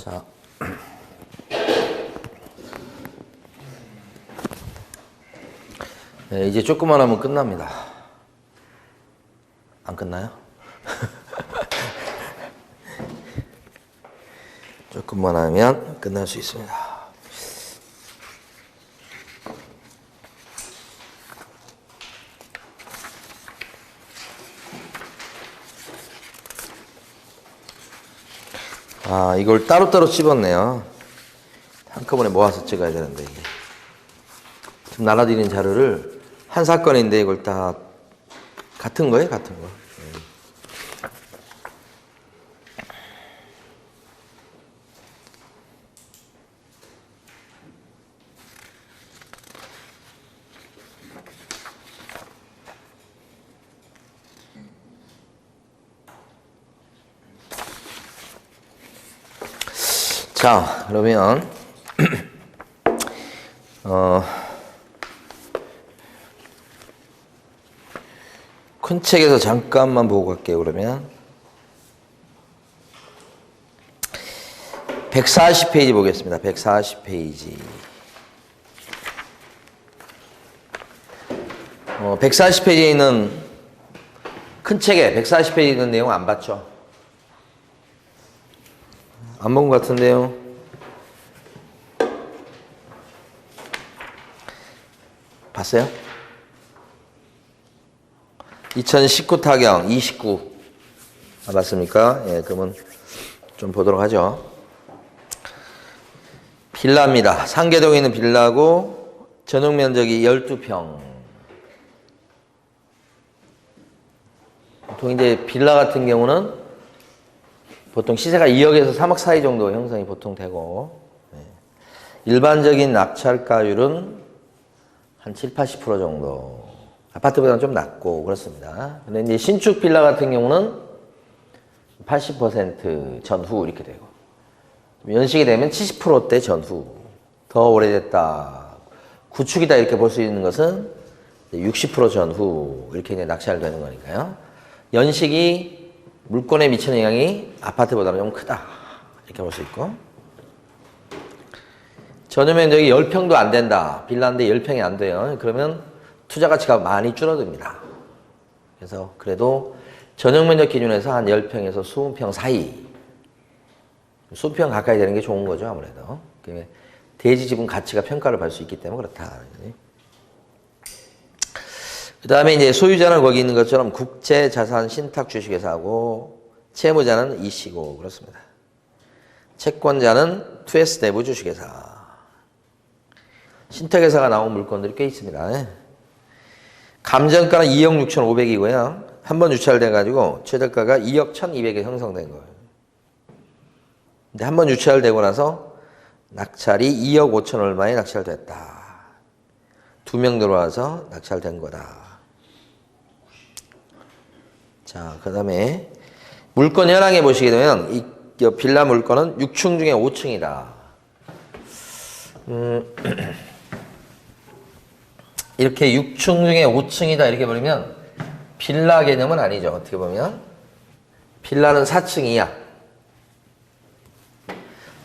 자, 네, 이제 조금만 하면 끝납니다. 안 끝나요? 조금만 하면 끝날 수 있습니다. 아, 이걸 따로따로 찝었네요. 한꺼번에 모아서 찍어야 되는데, 이게. 지금 날아다니는 자료를 한 사건인데 이걸 다 같은 거예요? 같은 거. 자, 그러면 큰 책에서 잠깐만 보고 갈게요. 그러면 140페이지 보겠습니다. 140페이지. 140페이지에 있는 큰 책에 140페이지에 있는 내용 안 봤죠? 안 본 것 같은데요. 봤어요? 2019 타경 29. 아, 맞습니까? 예, 그러면 좀 보도록 하죠. 빌라입니다. 상계동에 있는 빌라고 전용 면적이 12평. 보통 이제 빌라 같은 경우는 보통 시세가 2억에서 3억 사이 정도 형성이 보통 되고, 일반적인 낙찰가율은 한 7, 80% 정도. 아파트보다는 좀 낮고 그렇습니다. 근데 이제 신축 빌라 같은 경우는 80% 전후 이렇게 되고, 연식이 되면 70%대 전후. 더 오래됐다, 구축이다 이렇게 볼 수 있는 것은 60% 전후 이렇게 이제 낙찰되는 거니까요. 연식이 물건에 미치는 영향이 아파트보다는 좀 크다 이렇게 볼 수 있고, 전용 면적이 10평도 안 된다, 빌라인데 10평이 안 돼요. 그러면 투자 가치가 많이 줄어듭니다. 그래서 그래도 전용 면적 기준에서 한 10평에서 20평 사이, 20평 가까이 되는 게 좋은 거죠. 아무래도 대지 지분 가치가 평가를 받을 수 있기 때문에 그렇다. 그 다음에 이제 소유자는 거기 있는 것처럼 국제자산 신탁 주식회사고, 채무자는 이씨고 그렇습니다. 채권자는 2S 내부 주식회사. 신탁회사가 나온 물건들이 꽤 있습니다. 감정가는 2억 6,500이고요. 한 번 유찰돼가지고 최저가가 2억 1,200에 형성된 거예요. 근데 한 번 유찰되고 나서 낙찰이 2억 5천 얼마에 낙찰됐다. 2명 들어와서 낙찰된 거다. 자, 그 다음에 물건 현황에 보시게 되면 이 빌라 물건은 6층 중에 5층이다. 이렇게 6층 중에 5층이다 이렇게 버리면 빌라 개념은 아니죠. 어떻게 보면 빌라는 4층 이하.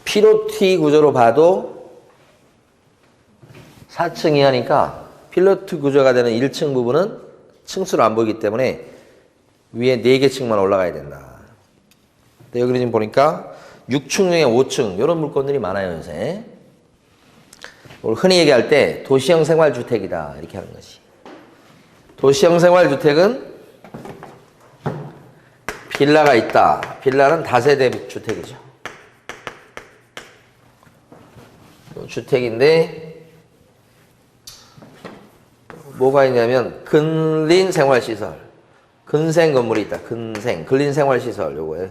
피로티 구조로 봐도 4층 이하니까 필로티 구조가 되는 1층 부분은 층수로 안 보이기 때문에 위에 4개 층만 올라가야 된다. 근데 여기 지금 보니까 6층 중에 5층 이런 물건들이 많아요. 요새 흔히 얘기할 때 도시형 생활주택이다 이렇게 하는 거지. 도시형 생활주택은 빌라가 있다. 빌라는 다세대 주택이죠. 주택인데 뭐가 있냐면 근린 생활시설, 근생 건물이 있다. 근생, 근린 생활시설 요거예요.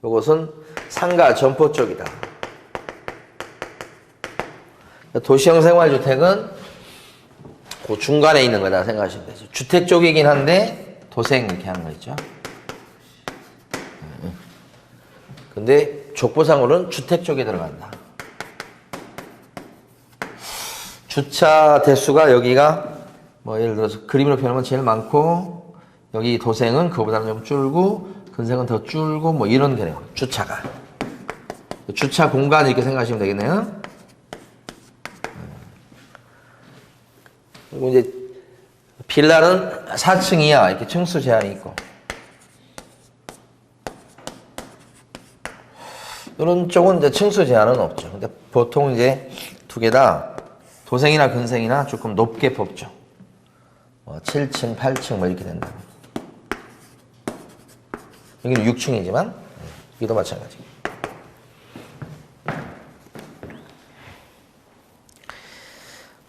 요것은 상가 점포 쪽이다. 도시형 생활주택은 그 중간에 있는 거다 생각하시면 되죠. 주택 쪽이긴 한데 도생 이렇게 하는 거 있죠. 근데 족보상으로는 주택 쪽에 들어간다. 주차 대수가 여기가 뭐 예를 들어서 그림으로 표현하면 제일 많고, 여기 도생은 그거보다는 좀 줄고 근생은 더 줄고 뭐 이런 개념. 주차가 주차 공간 이렇게 생각하시면 되겠네요. 그리고 이제 빌라는 4층 이하 이렇게 층수 제한이 있고 이런 쪽은 이제 층수 제한은 없죠. 근데 보통 이제 두 개 다 도생이나 근생이나 조금 높게 뽑죠. 7층, 8층 뭐 이렇게 된다. 여기는 6층이지만 여기도 마찬가지.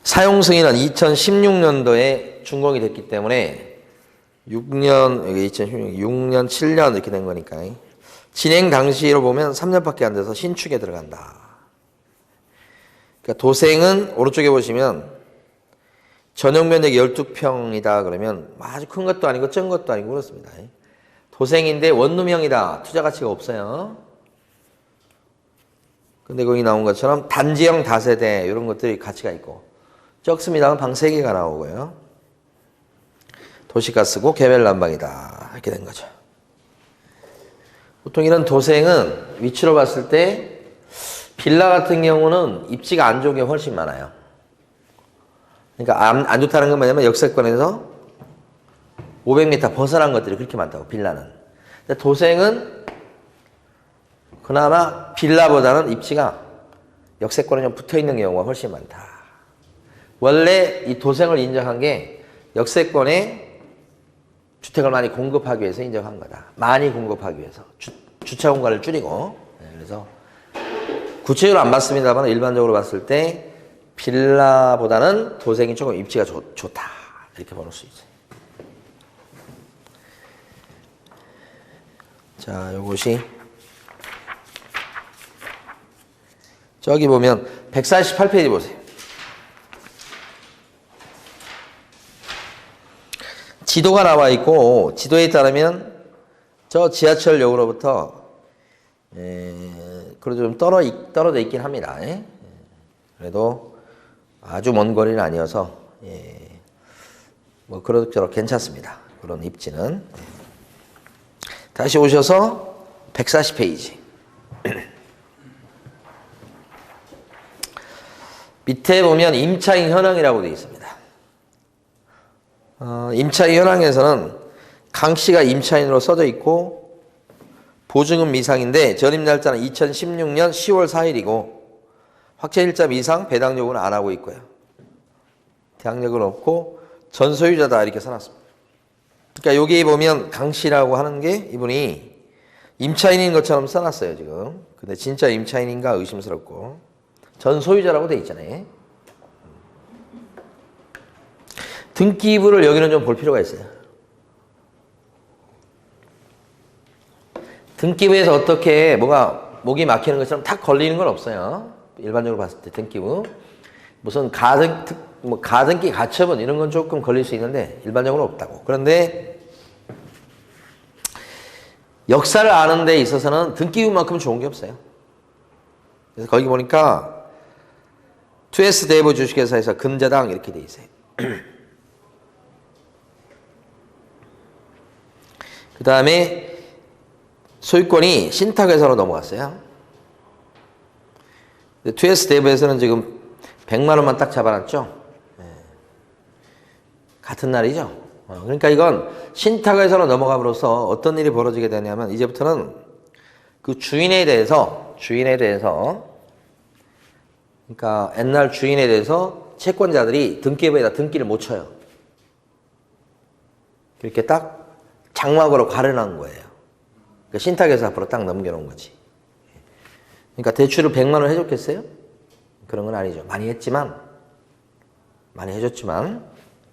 사용 승인은 2016년도에 준공이 됐기 때문에 6년, 여기 2016년, 6년, 7년 이렇게 된 거니까 진행 당시로 보면 3년밖에 안 돼서 신축에 들어간다. 그러니까 도생은 오른쪽에 보시면 전용 면적이 12평이다 그러면 아주 큰 것도 아니고 작은 것도 아니고 그렇습니다. 도생인데 원룸형이다. 투자 가치가 없어요. 근데 거기 나온 것처럼 단지형 다세대 이런 것들이 가치가 있고 적습니다만 방 3개가 나오고요. 도시가스고 개별 난방이다. 이렇게 된 거죠. 보통 이런 도생은 위치로 봤을 때 빌라 같은 경우는 입지가 안 좋은 게 훨씬 많아요. 그러니까 안 좋다는 건 뭐냐면 역세권에서 500m 벗어난 것들이 그렇게 많다고 빌라는. 근데 도생은 그나마 빌라보다는 입지가 역세권에 좀 붙어있는 경우가 훨씬 많다. 원래 이 도생을 인정한 게 역세권에 주택을 많이 공급하기 위해서 인정한 거다. 많이 공급하기 위해서. 주차 공간을 줄이고. 그래서 구체적으로 안 봤습니다만 일반적으로 봤을 때 빌라보다는 도생이 조금 입지가 좋다. 이렇게 보는 수 있어요. 자, 요것이 저기 보면 148페이지 보세요. 지도가 나와 있고 지도에 따르면 저 지하철역으로부터 그래도 좀 떨어져 있긴 합니다. 그래도 아주 먼 거리는 아니어서 뭐 그럭저럭 괜찮습니다. 그런 입지는. 다시 오셔서 140페이지. 밑에 보면 임차인 현황이라고 되어 있습니다. 임차인 현황에서는 강씨가 임차인으로 써져 있고 보증금 미상인데 전입 날짜는 2016년 10월 4일이고 확정일자 미상 배당 요구는 안 하고 있고요. 대항력은 없고 전소유자다 이렇게 써놨습니다. 그러니까 여기 보면 강씨라고 하는 게 이분이 임차인인 것처럼 써놨어요 지금. 근데 진짜 임차인인가 의심스럽고 전소유자라고 돼 있잖아요. 등기부를 여기는 좀 볼 필요가 있어요. 등기부에서 어떻게 뭐가 목이 막히는 것처럼 탁 걸리는 건 없어요. 일반적으로 봤을 때 등기부. 무슨 가등기 가처분 이런 건 조금 걸릴 수 있는데 일반적으로 없다고. 그런데 역사를 아는 데 있어서는 등기부만큼 좋은 게 없어요. 그래서 거기 보니까 2S 대부 주식회사에서 금자당 이렇게 돼 있어요. 그 다음에 소유권이 신탁회사로 넘어갔어요. 2S 대부에서는 지금 100만 원만 딱 잡아놨죠. 같은 날이죠. 그러니까 이건 신탁회사로 넘어감으로써 어떤 일이 벌어지게 되냐면 이제부터는 그 주인에 대해서 그러니까 옛날 주인에 대해서 채권자들이 등기부에다 등기를 못 쳐요. 이렇게 딱 장막으로 가려놓은 거예요. 그러니까 신탁회사 앞으로 딱 넘겨놓은 거지. 그러니까 대출을 100만 원 해줬겠어요? 그런 건 아니죠. 많이 해줬지만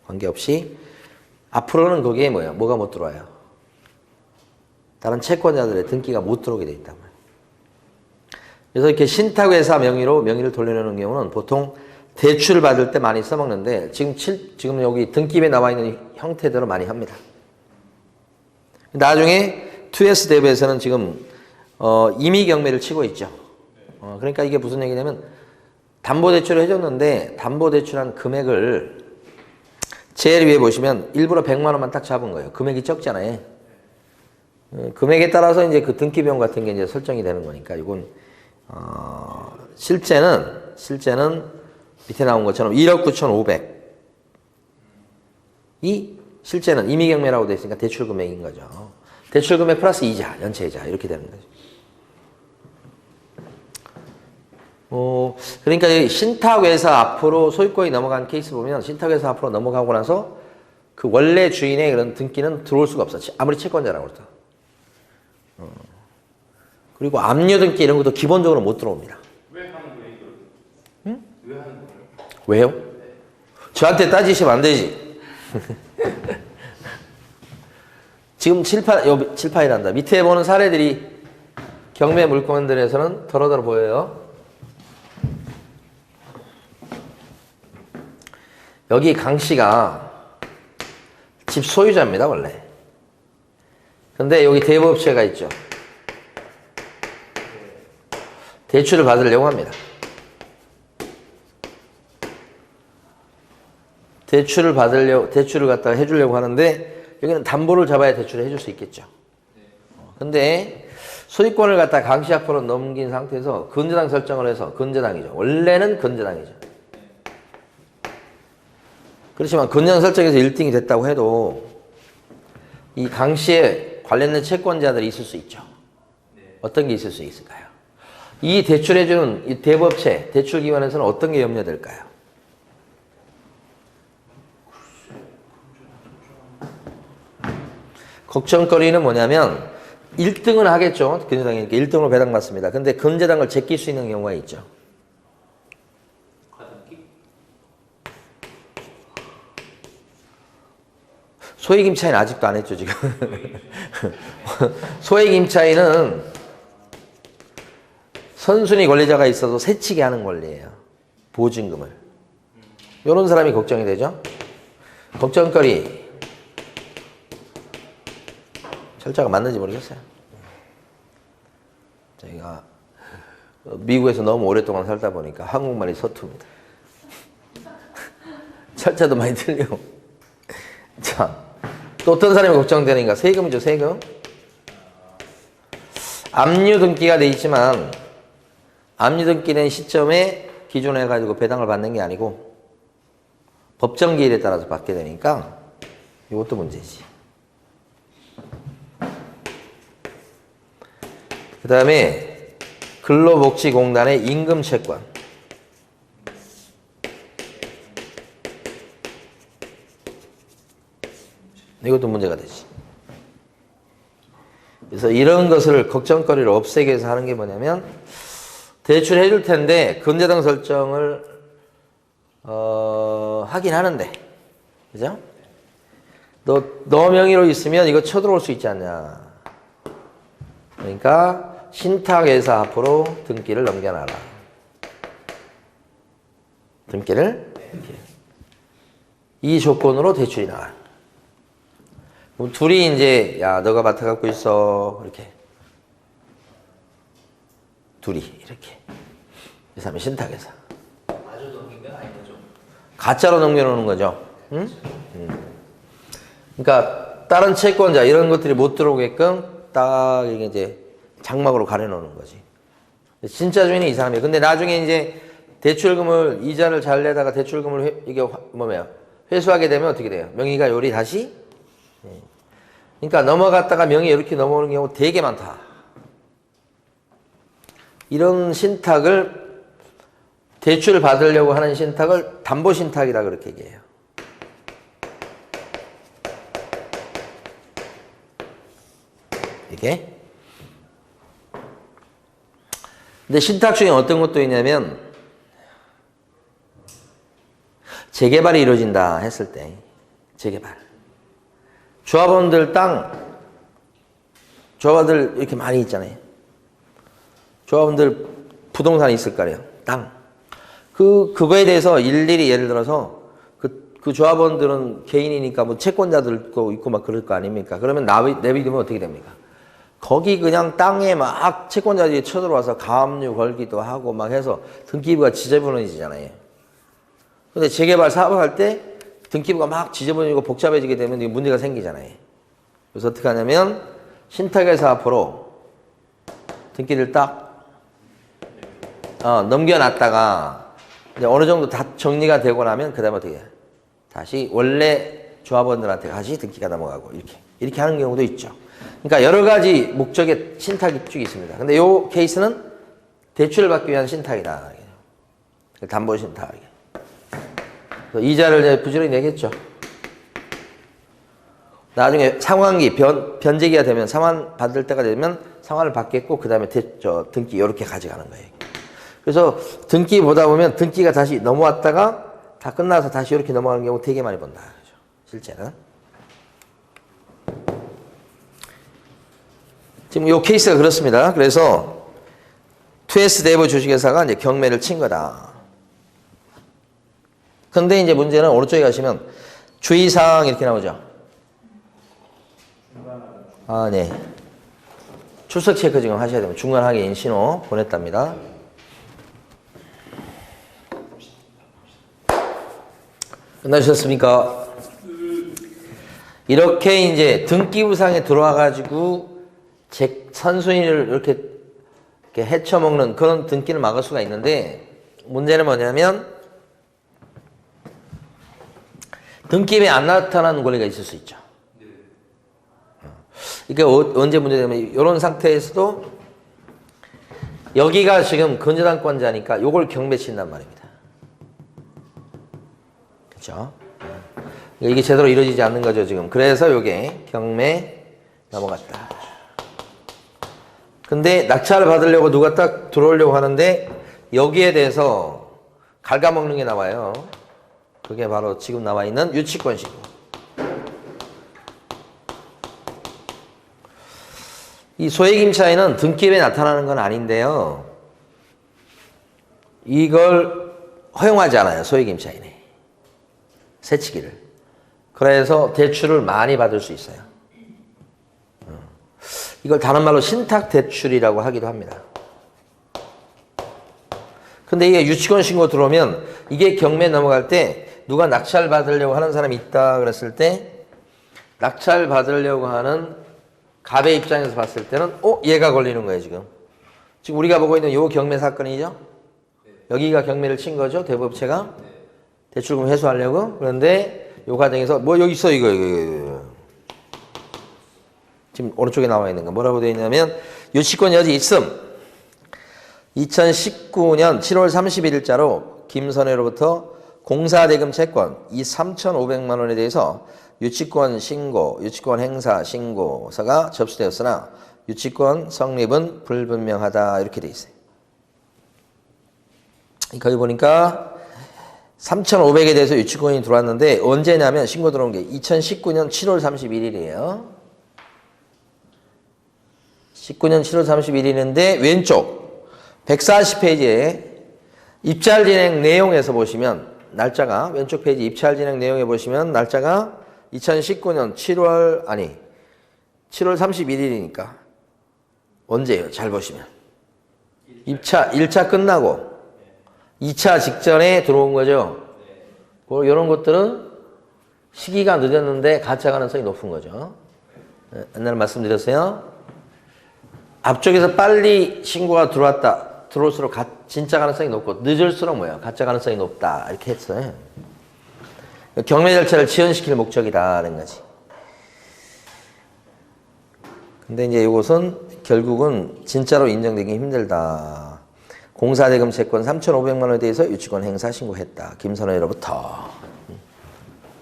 관계없이 앞으로는 거기에 뭐가 못 들어와요? 다른 채권자들의 등기가 못 들어오게 돼 있단 말이에요. 그래서 이렇게 신탁회사 명의를 돌려내는 경우는 보통 대출을 받을 때 많이 써먹는데 지금 여기 등기부에 나와 있는 형태대로 많이 합니다. 나중에 2S 대부에서는 지금 임의 경매를 치고 있죠. 그러니까 이게 무슨 얘기냐면 담보대출을 해줬는데 담보대출한 금액을 제일 위에 보시면 일부러 100만 원만 딱 잡은 거예요. 금액이 적잖아요. 금액에 따라서 이제 그 등기비용 같은 게 이제 설정이 되는 거니까 이건 실제는 밑에 나온 것처럼 1억 9,500이 실제는 임의경매라고 되어 있으니까 대출 금액인 거죠. 대출 금액 플러스 이자, 연체 이자 이렇게 되는 거죠. 그러니까 신탁회사 앞으로 소유권이 넘어간 케이스 보면 신탁회사 앞으로 넘어가고 나서 그 원래 주인의 그런 등기는 들어올 수가 없어. 아무리 채권자라고 그래도. 그리고 압류 등기 이런 것도 기본적으로 못 들어옵니다. 왜 하는 거예요, 이걸? 응? 왜 하는 거예요? 왜요? 저한테 따지시면 안 되지. 지금 7파이란다. 밑에 보는 사례들이 경매 물건들에서는 더러더러 보여요. 여기 강 씨가 집 소유자입니다, 원래. 근데 여기 대부업체가 있죠. 대출을 받으려고 합니다. 대출을 갖다가 해주려고 하는데, 여기는 담보를 잡아야 대출을 해줄 수 있겠죠. 근데 소유권을 갖다가 강 씨 앞으로 넘긴 상태에서 근저당 설정을 해서 근저당이죠. 원래는 근저당이죠. 그렇지만 근저당 설정에서 1등이 됐다고 해도 이 강 씨에 관련된 채권자들이 있을 수 있죠. 어떤 게 있을 수 있을까요? 이 대출해주는 이 대부업체, 대출기관에서는 어떤 게 염려될까요? 걱정거리는 뭐냐면 1등은 하겠죠. 근저당이니까 1등으로 배당받습니다. 근데 근저당을 제낄 수 있는 경우가 있죠. 소액 임차인은 아직도 안 했죠, 지금. 소액 임차인은 선순위 권리자가 있어도 새치게 하는 권리예요. 보증금을. 이런 사람이 걱정이 되죠. 걱정거리. 철자가 맞는지 모르겠어요. 저희가 미국에서 너무 오랫동안 살다 보니까 한국말이 서툽니다. 철자도 많이 틀리고. 자, 또 어떤 사람이 걱정되는가? 세금이죠, 세금. 압류 등기가 돼 있지만 압류 등기는 시점에 기준해 가지고 배당을 받는 게 아니고 법정 기일에 따라서 받게 되니까 이것도 문제지. 그 다음에 근로복지공단의 임금채권. 이것도 문제가 되지. 그래서 이런 것을 걱정거리를 없애기 위해서 하는 게 뭐냐면 대출해 줄 텐데 근저당 설정을 하긴 하는데, 그죠? 너 명의로 있으면 이거 쳐들어올 수 있지 않냐. 그러니까 신탁회사 앞으로 등기를 넘겨놔라. 등기를 이 조건으로 대출이 나와. 그럼 둘이 이제 야 너가 맡아 갖고 있어 이렇게 둘이 이렇게 그래서 하면 신탁회사. 마저 넘긴 건 아닌 거죠? 가짜로 넘겨놓는 거죠. 응? 그러니까 다른 채권자 이런 것들이 못 들어오게끔 딱 이게 이제 장막으로 가려놓는 거지. 진짜 주인이 이 사람이에요. 근데 나중에 이제 대출금을 이자를 잘 내다가 대출금을 이게 회수하게 되면 어떻게 돼요? 명의가 요리 다시. 그러니까 넘어갔다가 명의 이렇게 넘어오는 경우 되게 많다. 이런 신탁을 대출을 받으려고 하는 신탁을 담보신탁이라 그렇게 얘기해요. 이게. 근데 신탁 중에 어떤 것도 있냐면 재개발이 이루어진다 했을 때 재개발. 조합원들 조합원들 이렇게 많이 있잖아요. 조합원들 부동산이 있을 거 아니에요. 땅. 그거에 대해서 일일이 예를 들어서 그 조합원들은 개인이니까 뭐 채권자들도 있고 막 그럴 거 아닙니까? 그러면 내비두면 어떻게 됩니까? 거기 그냥 땅에 막 채권자들이 쳐들어와서 가압류 걸기도 하고 막 해서 등기부가 지저분해지잖아요. 근데 재개발 사업을 할 때 등기부가 막 지저분해지고 복잡해지게 되면 이게 문제가 생기잖아요. 그래서 어떻게 하냐면 신탁회사 앞으로 등기를 딱 넘겨놨다가 이제 어느 정도 다 정리가 되고 나면 그 다음에 어떻게 해요? 다시 원래 조합원들한테 다시 등기가 넘어가고 이렇게 하는 경우도 있죠. 그러니까 여러 가지 목적의 신탁 입주가 있습니다. 근데 이 케이스는 대출을 받기 위한 신탁이다. 담보 신탁. 이자를 이제 부지런히 내겠죠. 나중에 상환기 변제기가 되면 상환 받을 때가 되면 상환을 받겠고 그 다음에 등기 이렇게 가져가는 거예요. 그래서 등기 보다 보면 등기가 다시 넘어왔다가 다 끝나서 다시 이렇게 넘어가는 경우 되게 많이 본다. 그죠? 실제는. 지금 이 케이스가 그렇습니다. 그래서 2S 대부 주식회사가 이제 경매를 친 거다. 근데 이제 문제는 오른쪽에 가시면 주의사항 이렇게 나오죠. 아, 네. 출석 체크 지금 하셔야 됩니다. 중간 확인 신호 보냈답니다. 끝나셨습니까? 이렇게 이제 등기부상에 들어와가지고 선순위를 이렇게 헤쳐먹는 그런 등기를 막을 수가 있는데 문제는 뭐냐면 등기부에 안 나타나는 권리가 있을 수 있죠. 이게 언제 문제냐면 이런 상태에서도 여기가 지금 근저당권자니까 요걸 경매 친단 말입니다. 그렇죠? 이게 제대로 이루어지지 않는 거죠 지금. 그래서 요게 경매 넘어갔다. 근데 낙찰을 받으려고 누가 딱 들어오려고 하는데 여기에 대해서 갉아먹는 게 나와요. 그게 바로 지금 나와 있는 유치권 신고. 이 소액임차인은 등기부에 나타나는 건 아닌데요. 이걸 허용하지 않아요. 소액임차인에. 새치기를. 그래서 대출을 많이 받을 수 있어요. 이걸 다른 말로 신탁대출이라고 하기도 합니다. 근데 이게 유치권 신고 들어오면 이게 경매 넘어갈 때 누가 낙찰 받으려고 하는 사람이 있다 그랬을 때 낙찰 받으려고 하는 갑의 입장에서 봤을 때는 얘가 걸리는 거예요 지금. 지금 우리가 보고 있는 요 경매 사건이죠. 여기가 경매를 친 거죠 대부업체가. 대출금 회수하려고. 그런데 요 과정에서 뭐 여기 있어 이거. 지금 오른쪽에 나와 있는 거 뭐라고 되어 있냐면 유치권 여지 있음. 2019년 7월 31일자로 김선혜로부터 공사대금 채권 이 3,500만 원에 대해서 유치권 신고, 유치권 행사 신고서가 접수되었으나 유치권 성립은 불분명하다 이렇게 돼 있어요. 거기 보니까 3,500에 대해서 유치권이 들어왔는데 언제냐면 신고 들어온 게 2019년 7월 31일이에요. 19년 7월 31일인데 왼쪽 140페이지에 입찰 진행 내용에서 보시면 날짜가 왼쪽 페이지 입찰 진행 내용에 보시면 날짜가 2019년 7월 31일이니까 언제예요? 잘 보시면 1차 끝나고 2차 직전에 들어온 거죠. 이런 것들은 시기가 늦었는데 가짜 가능성이 높은 거죠. 옛날에 말씀드렸어요. 앞쪽에서 빨리 신고가 들어올수록 진짜 가능성이 높고 늦을수록 뭐예요? 가짜 가능성이 높다 이렇게 했어요. 경매 절차를 지연시킬 목적이다라는 거지. 근데 이제 이것은 결국은 진짜로 인정되기 힘들다. 공사대금 채권 3,500만 원에 대해서 유치권 행사 신고했다. 김선혜로부터.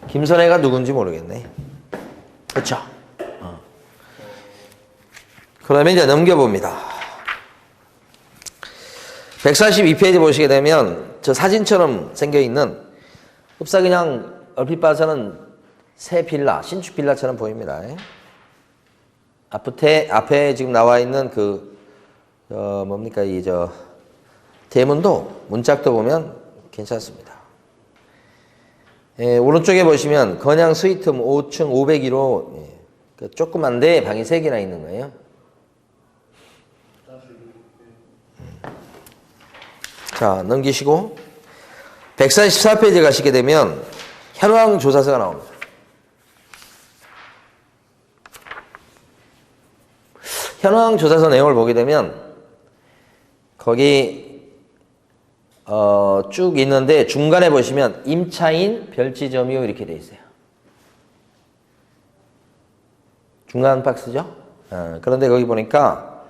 김선혜가 누군지 모르겠네. 그렇죠? 그러면 이제 넘겨봅니다. 142페이지 보시게 되면 저 사진처럼 생겨있는 흡사 그냥 얼핏 봐서는 새 빌라, 신축 빌라처럼 보입니다. 앞에 지금 나와 있는 뭡니까, 대문도, 문짝도 보면 괜찮습니다. 오른쪽에 보시면 건양 스위트 5층 501호, 조그만데 방이 3개나 있는 거예요. 자, 넘기시고 144페이지 가시게 되면 현황 조사서가 나옵니다. 현황 조사서 내용을 보게 되면 거기 쭉 있는데 중간에 보시면 임차인 별지점유 이렇게 돼 있어요. 중간 박스죠? 그런데 거기 보니까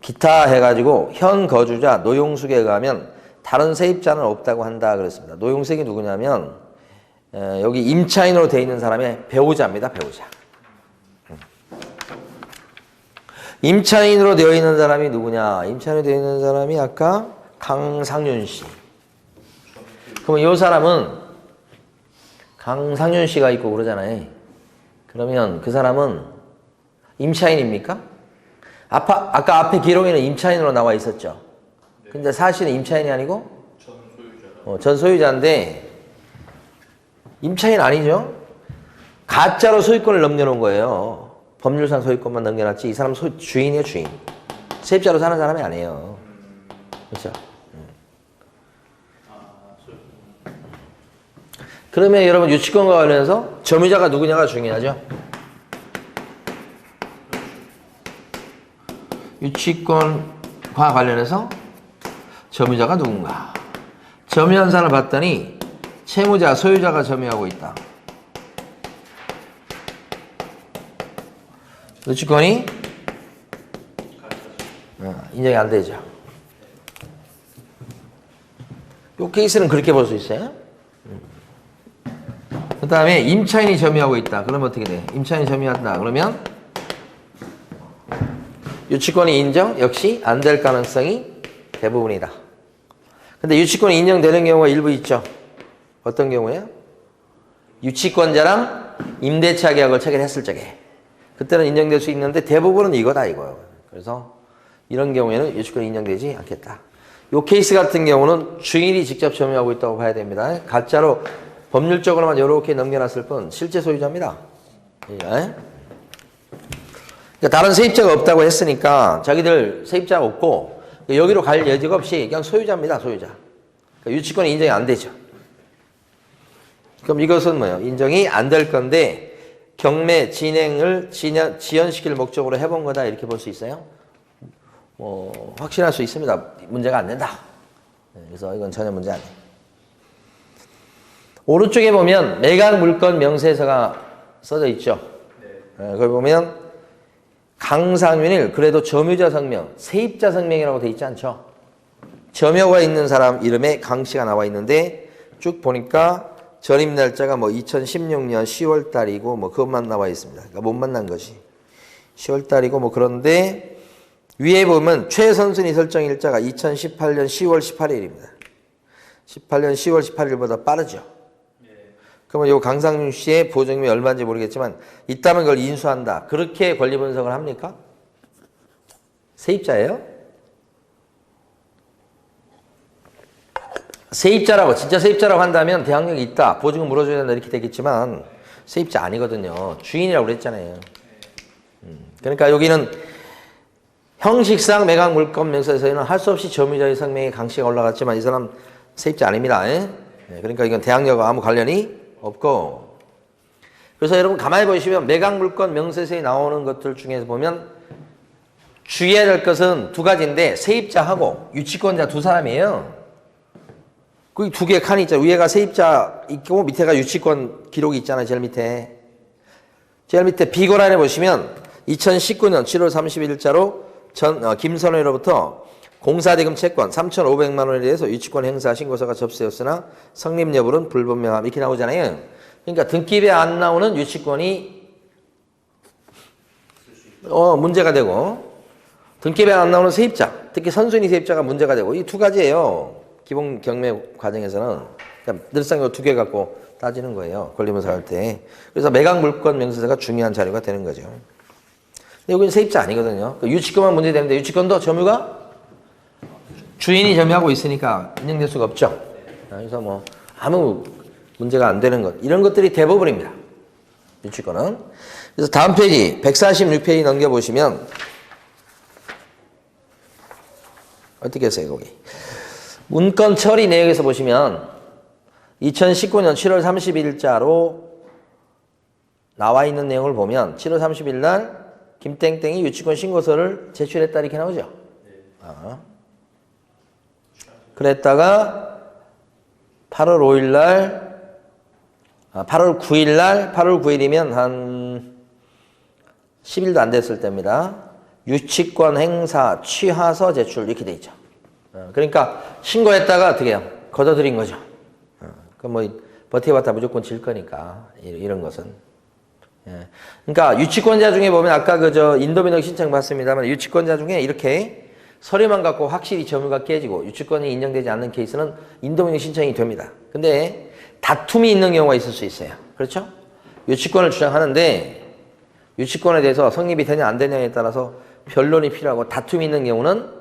기타 해가지고 현 거주자 노용숙에 의하면 다른 세입자는 없다고 한다 그랬습니다. 노용숙이 누구냐면 여기 임차인으로 돼 있는 사람의 배우자입니다. 배우자. 임차인으로 되어 있는 사람이 누구냐? 임차인으로 되어 있는 사람이 아까 강상윤 씨. 그러면 이 사람은 강상윤 씨가 있고 그러잖아요. 그러면 그 사람은 임차인입니까? 아까 앞에 기록에는 임차인으로 나와 있었죠. 근데 사실은 임차인이 아니고 전 소유자인데 임차인 아니죠. 가짜로 소유권을 넘겨놓은 거예요. 법률상 소유권만 넘겨놨지 이 사람 주인이에요. 주인. 세입자로 사는 사람이 아니에요. 그렇죠? 그러면 여러분 유치권과 관련해서 점유자가 누구냐가 중요하죠. 유치권과 관련해서 점유자가 누군가. 점유한 사람을 봤더니 채무자, 소유자가 점유하고 있다. 유치권이 인정이 안 되죠. 이 케이스는 그렇게 볼 수 있어요. 그 다음에 임차인이 점유하고 있다. 그러면 어떻게 돼? 임차인이 점유한다. 그러면 유치권이 인정? 역시 안 될 가능성이 대부분이다. 근데 유치권이 인정되는 경우가 일부 있죠. 어떤 경우에요? 유치권자랑 임대차 계약을 체결했을 적에 그때는 인정될 수 있는데 대부분은 이거다 이거예요. 그래서 이런 경우에는 유치권이 인정되지 않겠다. 이 케이스 같은 경우는 주인이 직접 점유하고 있다고 봐야 됩니다. 가짜로 법률적으로만 이렇게 넘겨놨을 뿐 실제 소유자입니다. 그러니까 다른 세입자가 없다고 했으니까 자기들 세입자가 없고 여기로 갈 여지가 없이 그냥 소유자입니다. 소유자. 그러니까 유치권이 인정이 안 되죠. 그럼 이것은 뭐예요? 인정이 안 될 건데 경매 진행을 지연시킬 목적으로 해본 거다 이렇게 볼 수 있어요. 확신할 수 있습니다. 문제가 안 된다. 그래서 이건 전혀 문제 아니에요. 오른쪽에 보면 매각 물건 명세서가 써져 있죠. 거기 보면 강상윤일 그래도 점유자 성명, 세입자 성명이라고 돼 있지 않죠. 점유가 있는 사람 이름에 강씨가 나와 있는데 쭉 보니까 전입 날짜가 뭐 2016년 10월 달이고 뭐 그것만 나와 있습니다. 그러니까 못 만난 것이 10월 달이고 뭐 그런데 위에 보면 최선순위 설정 일자가 2018년 10월 18일입니다. 18년 10월 18일보다 빠르죠. 그러면 요 강상윤 씨의 보증금이 얼마인지 모르겠지만 있다면 그걸 인수한다. 그렇게 권리 분석을 합니까? 세입자예요? 세입자라고 진짜 세입자라고 한다면 대항력이 있다. 보증금 물어줘야 된다 이렇게 되겠지만 세입자 아니거든요. 주인이라고 그랬잖아요. 그러니까 여기는 형식상 매각 물건 명세서에는 할 수 없이 점유자의 성명에 강씨가 올라갔지만 이 사람 세입자 아닙니다. 그러니까 이건 대항력과 아무 관련이 없고 그래서 여러분 가만히 보시면 매각 물건 명세서에 나오는 것들 중에서 보면 주의해야 될 것은 두 가지인데 세입자하고 유치권자 두 사람이에요. 거기 두 개 칸이 있잖아요. 위에가 세입자 있고 밑에가 유치권 기록이 있잖아요. 제일 밑에. 제일 밑에 B고란에 보시면 2019년 7월 31일자로 김선호로부터 공사대금 채권 3,500만 원에 대해서 유치권 행사 신고서가 접수되었으나 성립 여부는 불분명함 이렇게 나오잖아요. 그러니까 등기부에 안 나오는 유치권이 문제가 되고 등기부에 안 나오는 세입자, 특히 선순위 세입자가 문제가 되고 이 두 가지예요. 기본 경매 과정에서는 늘상 이 두 개 갖고 따지는 거예요. 권리분석할 때. 그래서 매각 물건 명세서가 중요한 자료가 되는 거죠. 근데 여기는 세입자 아니거든요. 유치권만 문제되는데 유치권도 점유가 주인이 점유하고 있으니까 인정될 수가 없죠. 그래서 뭐 아무 문제가 안 되는 것 이런 것들이 대부분입니다. 유치권은. 그래서 다음 페이지 146페이지 넘겨보시면 어떻게 했어요 거기. 문건 처리 내역에서 보시면 2019년 7월 30일자로 나와 있는 내용을 보면 7월 30일 날 김땡땡이 유치권 신고서를 제출했다 이렇게 나오죠. 그랬다가 8월 5일 날, 8월 9일 날, 8월 9일이면 한 10일도 안 됐을 때입니다. 유치권 행사 취하서 제출 이렇게 돼 있죠. 그러니까 신고했다가 어떻게 해요? 걷어들인 거죠. 그럼 뭐 버티봤다 무조건 질 거니까 이런 것은. 예. 그러니까 유치권자 중에 보면 아까 그저 인도민원 신청 받습니다만 유치권자 중에 이렇게 서류만 갖고 확실히 점유가 깨지고 유치권이 인정되지 않는 케이스는 인도민원 신청이 됩니다. 근데 다툼이 있는 경우가 있을 수 있어요. 그렇죠? 유치권을 주장하는데 유치권에 대해서 성립이 되냐 안 되냐에 따라서 변론이 필요하고 다툼이 있는 경우는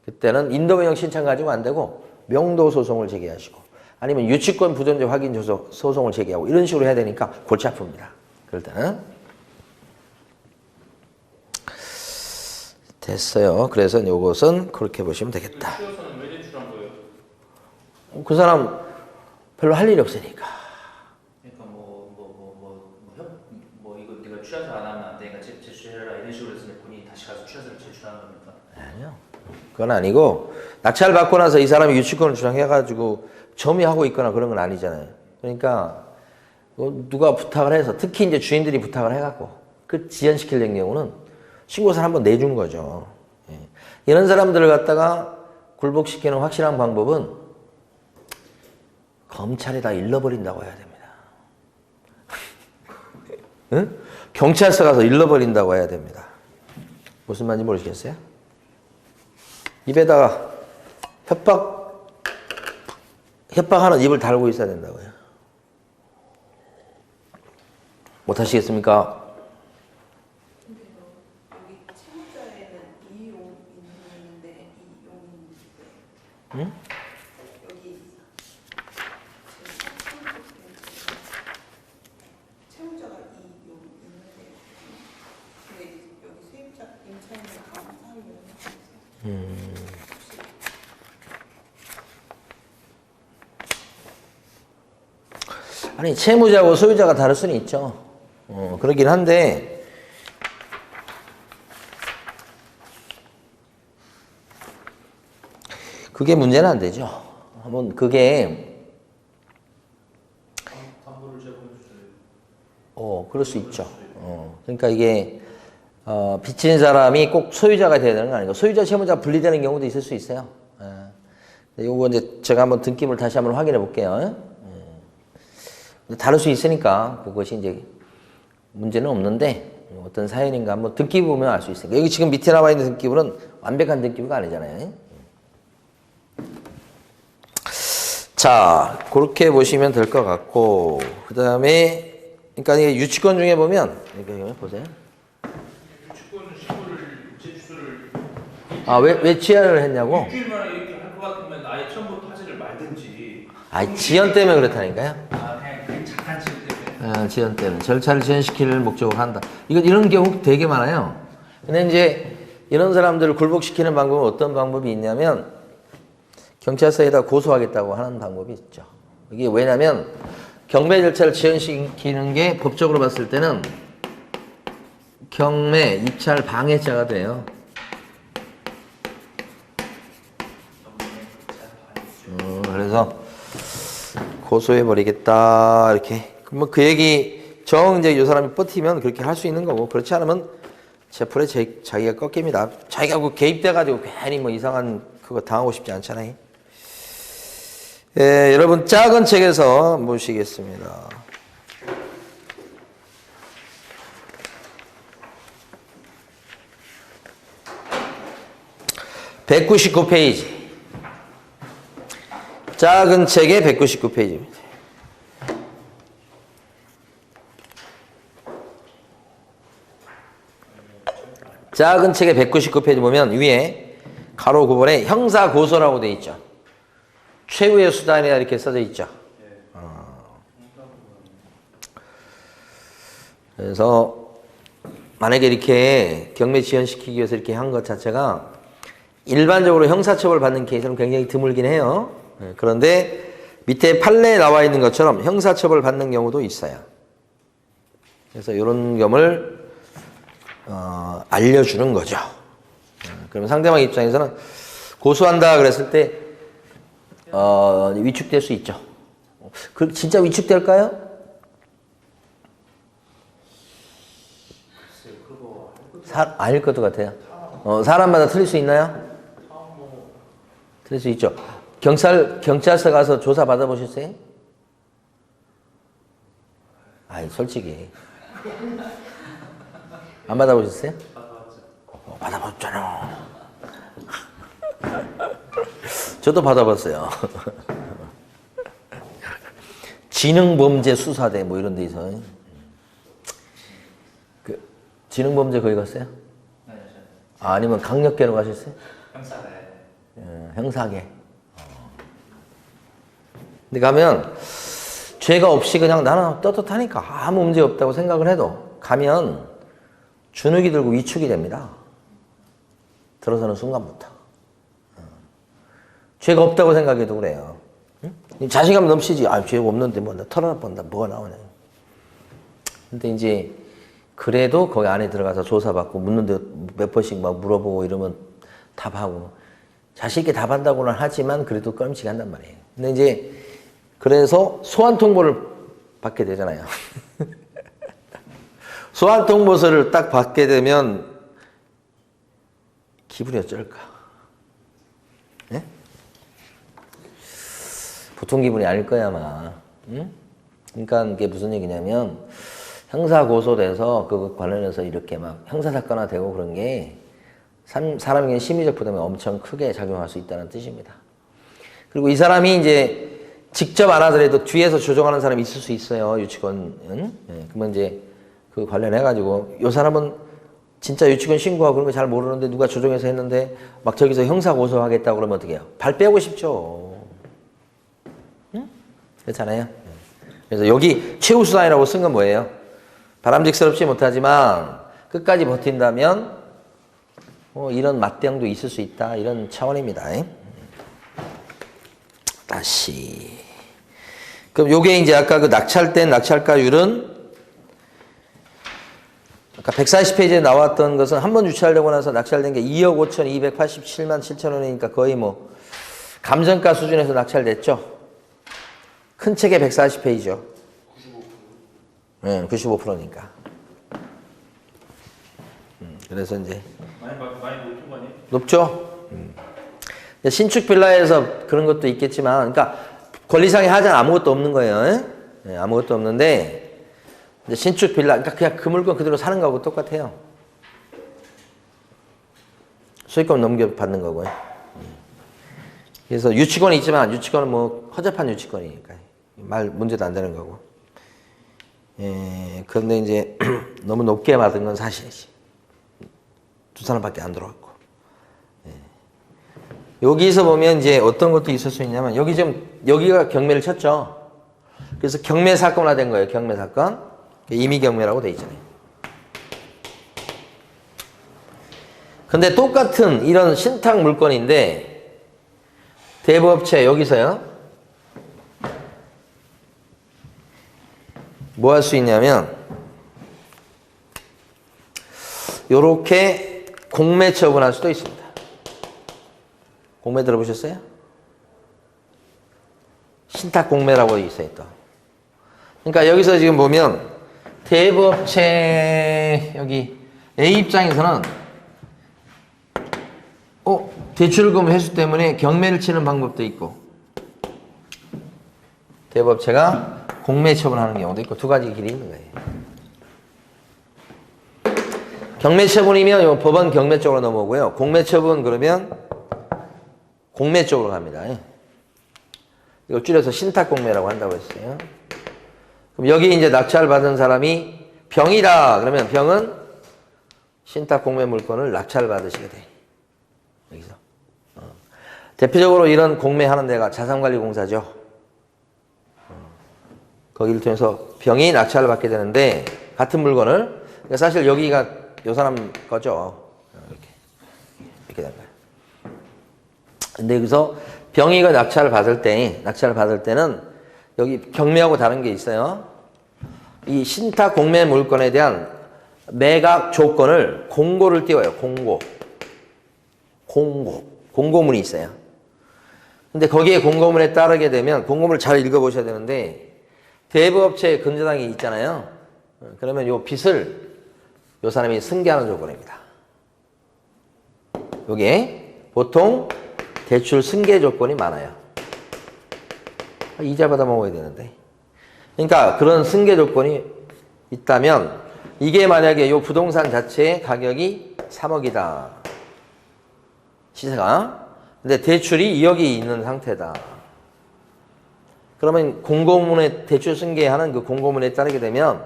그때는 인도민원 신청 가지고 안 되고 명도 소송을 제기하시고 아니면 유치권 부존재 확인 소송을 제기하고 이런 식으로 해야 되니까 골치 아픕니다. 그럴 때는. 됐어요. 그래서 이것은 그렇게 보시면 되겠다. 취소는 왜 제출한 거예요? 그 사람 별로 할 일이 없으니까. 그러니까 이거 네가 취하서 안 하면 안 되니까 제출해라 이런 식으로 했으면 본인이 다시 가서 취하서를 제출하는 겁니까? 아니요. 그건 아니고 낙찰 받고 나서 이 사람이 유치권을 주장해가지고 점유하고 있거나 그런 건 아니잖아요. 그러니까 누가 부탁을 해서 특히 이제 주인들이 부탁을 해갖고 그 지연시키려는 경우는 신고서를 한번 내준 거죠. 예. 이런 사람들을 갖다가 굴복시키는 확실한 방법은 검찰에다 일러버린다고 해야 됩니다. 응? 경찰서 가서 일러버린다고 해야 됩니다. 무슨 말인지 모르시겠어요? 입에다가 협박하는 입을 달고 있어야 된다고요. 못 하시겠습니까? 근데 여기 채무자에는 이용 있는데 응? 여기 채무자가 이용 있는데 근데 여기 세입자 임차인은 아무 사항이 없는 아니 채무자하고 소유자가 다를 수는 있죠. 그러긴 한데 그게 문제는 안 되죠. 한번 그게 담보를 제공해 주세요. 그럴 수 있죠. 그러니까 이게 빚진 사람이 꼭 소유자가 돼야 되는 거 아니고 소유자 채무자 분리되는 경우도 있을 수 있어요. 요거 이제 제가 한번 등기부를 다시 한번 확인해 볼게요. 다를 수 있으니까 그것이 이제 문제는 없는데 어떤 사연인가 한번 등기부 보면 알 수 있으니까 여기 지금 밑에 나와 있는 등기부는 완벽한 등기부가 아니잖아요. 자, 그렇게 보시면 될 것 같고 그 다음에 그러니까 이게 유치권 중에 보면 이거 보세요. 유치권 신고를 제출을 왜 취하를 했냐고? 일주일 만에 이렇게 할 것 같으면 아예 처음부터 하지를 말든지. 지연 때문에 그렇다니까요. 그냥 장난치기 때문에. 지연 때문에 절차를 지연시킬 목적으로 한다. 이런 경우 되게 많아요. 근데 이제 이런 사람들을 굴복시키는 방법은 어떤 방법이 있냐면 경찰서에다 고소하겠다고 하는 방법이 있죠. 이게 왜냐면 경매 절차를 지연시키는 게 법적으로 봤을 때는 경매 입찰 방해죄가 돼요. 그래서 고소해버리겠다 이렇게. 뭐 그 얘기 정 이제 이 사람이 버티면 그렇게 할 수 있는 거고 그렇지 않으면 제풀에 자기가 꺾입니다. 자기가 그 개입돼가지고 괜히 뭐 이상한 그거 당하고 싶지 않잖아요. 여러분 작은 책에서 모시겠습니다. (199페이지) 작은 책의 199페이지입니다. 작은 책의 199페이지 보면 위에 가로 9번에 형사고소라고 되어 있죠. 최후의 수단이다 이렇게 써져 있죠. 그래서 만약에 이렇게 경매 지연시키기 위해서 이렇게 한 것 자체가 일반적으로 형사처벌 받는 케이스는 굉장히 드물긴 해요. 그런데 밑에 판례에 나와 있는 것처럼 형사처벌 받는 경우도 있어요. 그래서 이런 점을 알려주는 거죠. 그러면 상대방 입장에서는 고소한다 그랬을 때 위축될 수 있죠. 그 진짜 위축될까요? 글쎄요, 그거 아닐 것도 같아요. 사람마다 틀릴 수 있나요? 틀릴 수 있죠. 경찰서 가서 조사 받아보셨어요? 아이, 솔직히. 안 받아보셨어요? 받아봤잖아. 저도 받아봤어요. 지능범죄수사대 뭐 이런 데서. 그, 지능범죄 거기 갔어요? 네, 아니면 강력계로 가셨어요? 형사네. 형사계. 근데 가면 죄가 없이 그냥 나는 떳떳하니까 아무 문제 없다고 생각을 해도 가면 주눅이 들고 위축이 됩니다. 들어서는 순간부터. 죄가 없다고 생각해도 그래요. 응? 자신감 넘치지. 아, 죄가 없는데 뭐 나 털어본다. 뭐가 나오냐. 근데 이제 그래도 거기 안에 들어가서 조사받고 묻는데 몇 번씩 막 물어보고 이러면 답하고 자신 있게 답한다고는 하지만 그래도 껌치게 한단 말이에요. 근데 이제 그래서 소환 통보를 받게 되잖아요. 소환 통보서를 딱 받게 되면 기분이 어쩔까? 예? 보통 기분이 아닐 거야 아마. 응? 그러니까 이게 무슨 얘기냐면 형사 고소돼서 그 관련해서 이렇게 막 형사 사건화 되고 그런 게 사람에게 심리적 부담이 엄청 크게 작용할 수 있다는 뜻입니다. 그리고 이 사람이 이제 직접 안 하더라도 뒤에서 조종하는 사람이 있을 수 있어요. 유치원은. 네, 그러면 이제 그 관련해가지고 이 사람은 진짜 유치원 신고하고 그런 거 잘 모르는데 누가 조종해서 했는데 막 저기서 형사 고소하겠다고 그러면 어떻게 해요? 발 빼고 싶죠. 응? 그렇잖아요. 그래서 여기 최우수단이라고 쓴 건 뭐예요? 바람직스럽지 못하지만 끝까지 버틴다면 이런 맞대응도 있을 수 있다. 이런 차원입니다. 다시. 그럼 요게 이제 아까 그 낙찰된 낙찰가율은 아까 140페이지에 나왔던 것은 한 번 유찰되고 나서 낙찰된 게 2억 5,287만 7천 원이니까 거의 뭐 감정가 수준에서 낙찰됐죠. 큰 책에 140페이지죠. 95%. 네, 95%니까. 그래서 이제 많이 높은 거 아니에요? 높죠. 신축 빌라에서 그런 것도 있겠지만, 그러니까 권리상의 하자는 아무것도 없는 거예요. 네, 아무것도 없는데 이제 신축 빌라, 그러니까 그냥 그 물건 그대로 사는 거하고 똑같아요. 소유권 넘겨받는 거고요. 그래서 유치권이 있지만 유치권은 뭐 허접한 유치권이니까 말 문제도 안 되는 거고. 그런데 이제 너무 높게 받은 건 사실이지. 두 사람밖에 안 들어왔고. 여기서 보면 이제 어떤 것도 있을 수 있냐면 여기가 경매를 쳤죠. 그래서 경매 사건화된 거예요. 경매 사건. 임의 경매라고 돼 있잖아요. 근데 똑같은 이런 신탁 물건인데 대부업체 여기서요. 뭐 할 수 있냐면 요렇게 공매 처분할 수도 있습니다. 공매 들어보셨어요? 신탁 공매라고 있어요 또. 그러니까 여기서 지금 보면 대부업체 여기 A 입장에서는 대출금 회수 때문에 경매를 치는 방법도 있고 대부업체가 공매 처분하는 경우도 있고 두 가지 길이 있는 거예요. 경매 처분이면 법원 경매 쪽으로 넘어오고요. 공매 처분 그러면 공매 쪽으로 갑니다. 이걸 줄여서 신탁 공매라고 한다고 했어요. 그럼 여기 이제 낙찰 받은 사람이 병이다. 그러면 병은 신탁 공매 물건을 낙찰 받으시게 돼. 여기서. 대표적으로 이런 공매하는 데가 자산관리공사죠. 거기를 통해서 병이 낙찰을 받게 되는데 같은 물건을 그러니까 사실 여기가 요 사람 거죠. 이렇게 된 거예요. 근데 여기서 병이가 낙찰을 받을 때는 여기 경매하고 다른 게 있어요. 이 신탁 공매 물건에 대한 매각 조건을 공고를 띄워요. 공고문이 있어요. 근데 거기에 공고문에 따르게 되면 공고문을 잘 읽어보셔야 되는데 대부업체의 근저당이 있잖아요. 그러면 요 빚을 요 사람이 승계하는 조건입니다. 요게 보통 대출 승계 조건이 많아요. 이자 받아 먹어야 되는데. 그러니까 그런 승계 조건이 있다면 이게 만약에 요 부동산 자체의 가격이 3억이다. 시세가. 근데 대출이 2억이 있는 상태다. 그러면 공고문에 대출 승계하는 그 공고문에 따르게 되면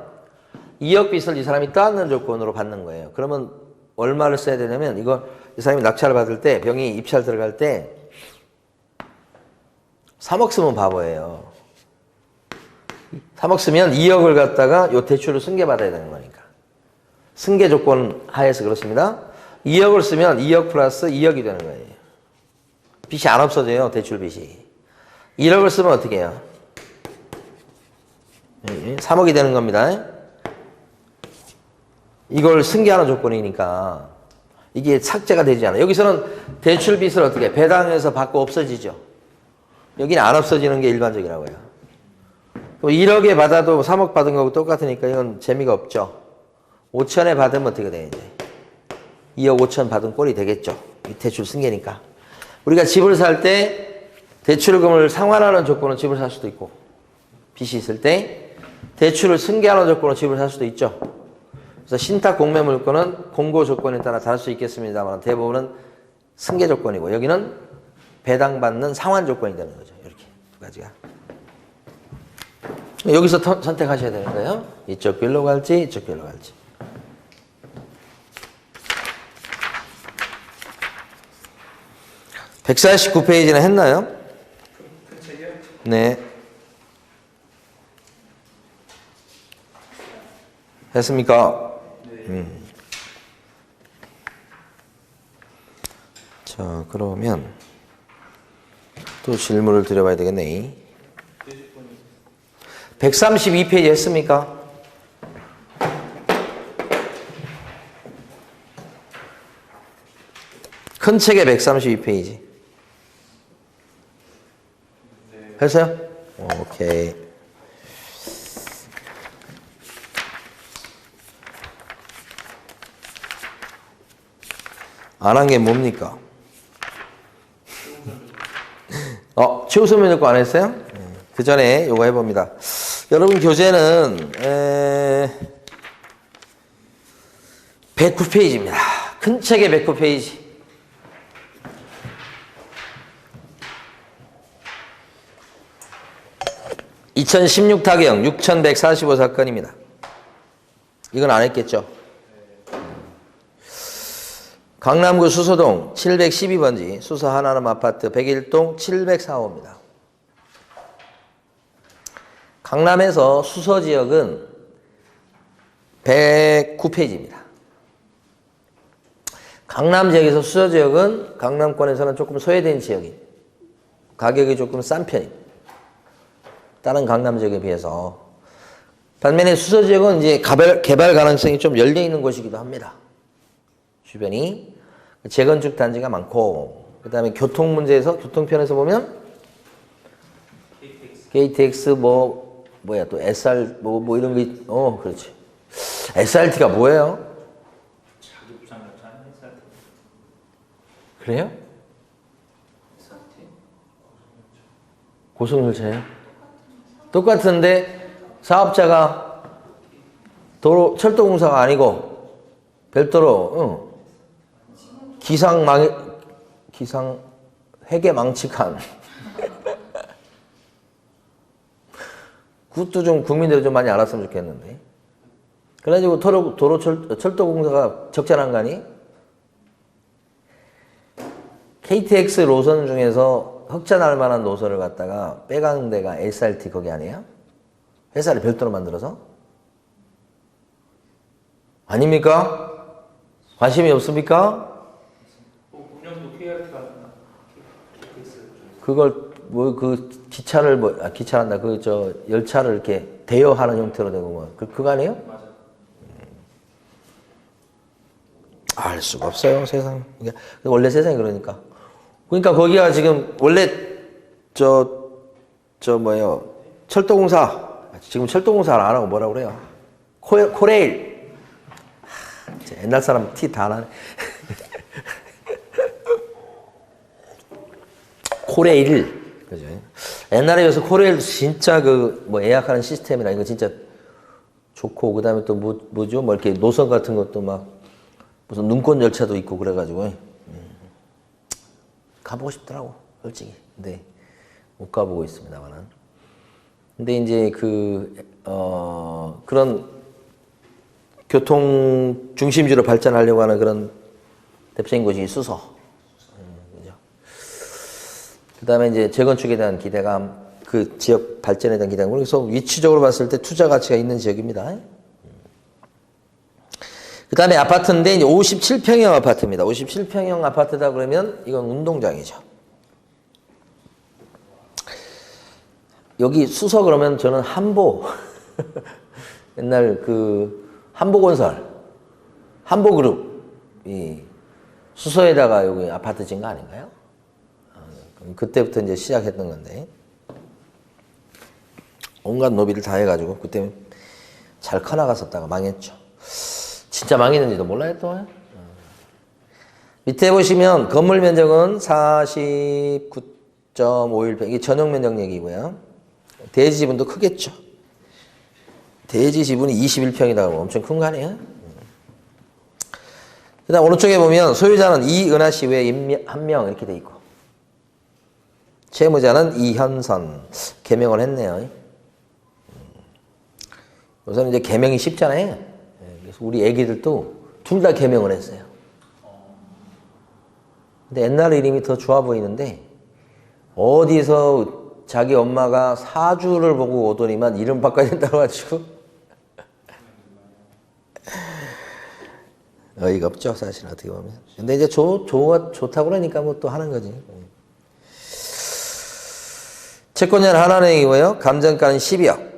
2억 빚을 이 사람이 떠안는 조건으로 받는 거예요. 그러면 얼마를 써야 되냐면 이거 이 사람이 낙찰을 받을 때 병이 입찰 들어갈 때 3억 쓰면 바보예요. 3억 쓰면 2억을 갖다가 요 대출을 승계받아야 되는 거니까. 승계 조건 하에서 그렇습니다. 2억을 쓰면 2억 플러스 2억이 되는 거예요. 빚이 안 없어져요. 대출 빚이. 1억을 쓰면 어떻게 해요? 3억이 되는 겁니다. 이걸 승계하는 조건이니까 이게 삭제가 되지 않아요. 여기서는 대출 빚을 어떻게 해? 배당해서 받고 없어지죠. 여기는 안 없어지는 게 일반적이라고요. 1억에 받아도 3억 받은 거하고 똑같으니까 이건 재미가 없죠. 5천에 받으면 어떻게 돼, 이제? 2억 5천 받은 꼴이 되겠죠. 대출 승계니까. 우리가 집을 살 때 대출금을 상환하는 조건으로 집을 살 수도 있고, 빚이 있을 때 대출을 승계하는 조건으로 집을 살 수도 있죠. 그래서 신탁 공매 물건은 공고 조건에 따라 다를 수 있겠습니다만 대부분은 승계 조건이고, 여기는 배당받는 상환 조건이 되는 거죠. 이렇게 두 가지가. 여기서 선택하셔야 되는 거예요. 이쪽 길로 갈지, 이쪽 길로 갈지. (149페이지는) 했나요? 네. 했습니까? 자, 그러면 또 질문을 드려봐야 되겠네. 132페이지 했습니까? 큰 책의 132페이지. 했어요? 오케이. 안 한 게 뭡니까? 최우선 면접고 안 했어요? 그 전에 요거 해봅니다. 여러분 교재는 109페이지입니다. 큰 책의 109페이지. (2016) 타경 6145 사건입니다. 이건 안 했겠죠? 강남구 수서동 712번지 수서 하나름 아파트 101동 704호입니다. 강남에서 수서 지역은 109페이지입니다. 강남 지역에서 수서 지역은 강남권에서는 조금 소외된 지역이, 가격이 조금 싼 편입니다. 다른 강남 지역에 비해서. 반면에 수서 지역은 이제 개발 가능성이 좀 열려 있는 곳이기도 합니다. 주변이 재건축 단지가 많고, 그 다음에 교통 문제에서, 교통편에서 보면 KTX 뭐야 또 SR 뭐 이런 게 그렇지. SRT가 뭐예요? 자기부장 열차는 SRT. 그래요? SRT? 고속열차예요? 똑같은데 사업자가 철도공사가 아니고 별도로 기상 회계 망측한 그것도 좀 국민들이 좀 많이 알았으면 좋겠는데. 그래가지고 철도공사가 적절한 거 아니? KTX 노선 중에서 흑자 날 만한 노선을 갖다가 빼간 데가 SRT 거기 아니에요? 회사를 별도로 만들어서? 아닙니까? 관심이 없습니까? 운영도 KRT가 KTX. 그걸 기차란다. 열차를 이렇게 대여하는 형태로 되고 그거 아니에요? 맞아. 알 수가 없어요, 세상. 원래 세상이 그러니까. 그러니까 거기가 지금 원래 뭐예요? 철도공사. 지금 철도공사를 안 하고 뭐라고 그래요? 코레일. 옛날 사람 티 다 나네. 코레일. 그죠? 옛날에 비해서 코레일 진짜 예약하는 시스템이나 이거 진짜 좋고, 그 다음에 또 뭐죠? 뭐 이렇게 노선 같은 것도 막 무슨 눈꽃 열차도 있고 그래가지고 가보고 싶더라고, 솔직히. 근데 못 가보고 있습니다만은. 근데 이제 그런 교통 중심지로 발전하려고 하는 그런 대표적인 곳이 수서. 그죠? 그 다음에 이제 재건축에 대한 기대감, 그 지역 발전에 대한 기대감. 그래서 위치적으로 봤을 때 투자 가치가 있는 지역입니다. 그 다음에 아파트인데 이제 57평형 아파트입니다. 57평형 아파트다 그러면 이건 운동장이죠. 여기 수서 그러면 저는 한보 옛날 한보건설 한보그룹이 수서에다가 여기 아파트 지은 거 아닌가요? 그때부터 이제 시작했던 건데 온갖 노비를 다 해가지고 그때 잘 커나갔었다가 망했죠. 진짜 망했는지도 몰라요 또. 밑에 보시면 건물 면적은 49.51평, 이게 전용 면적 얘기고요. 대지 지분도 크겠죠. 대지 지분이 21평이다 그러면 엄청 큰 거 아니에요? 그 다음 오른쪽에 보면 소유자는 이은하 씨 외에 1명 이렇게 돼 있고, 채무자는 이현선, 개명을 했네요. 우선 이제 개명이 쉽잖아요. 그래서 우리 애기들도 둘 다 개명을 했어요. 근데 옛날 이름이 더 좋아 보이는데 어디서 자기 엄마가 사주를 보고 오더니만 이름 바꿔야 된다고 가지고 어이가 없죠, 사실 어떻게 보면. 근데 이제 좋다고 그러니까 뭐 또 하는 거지. 채권자는 하나은행이고요. 감정가는 12억.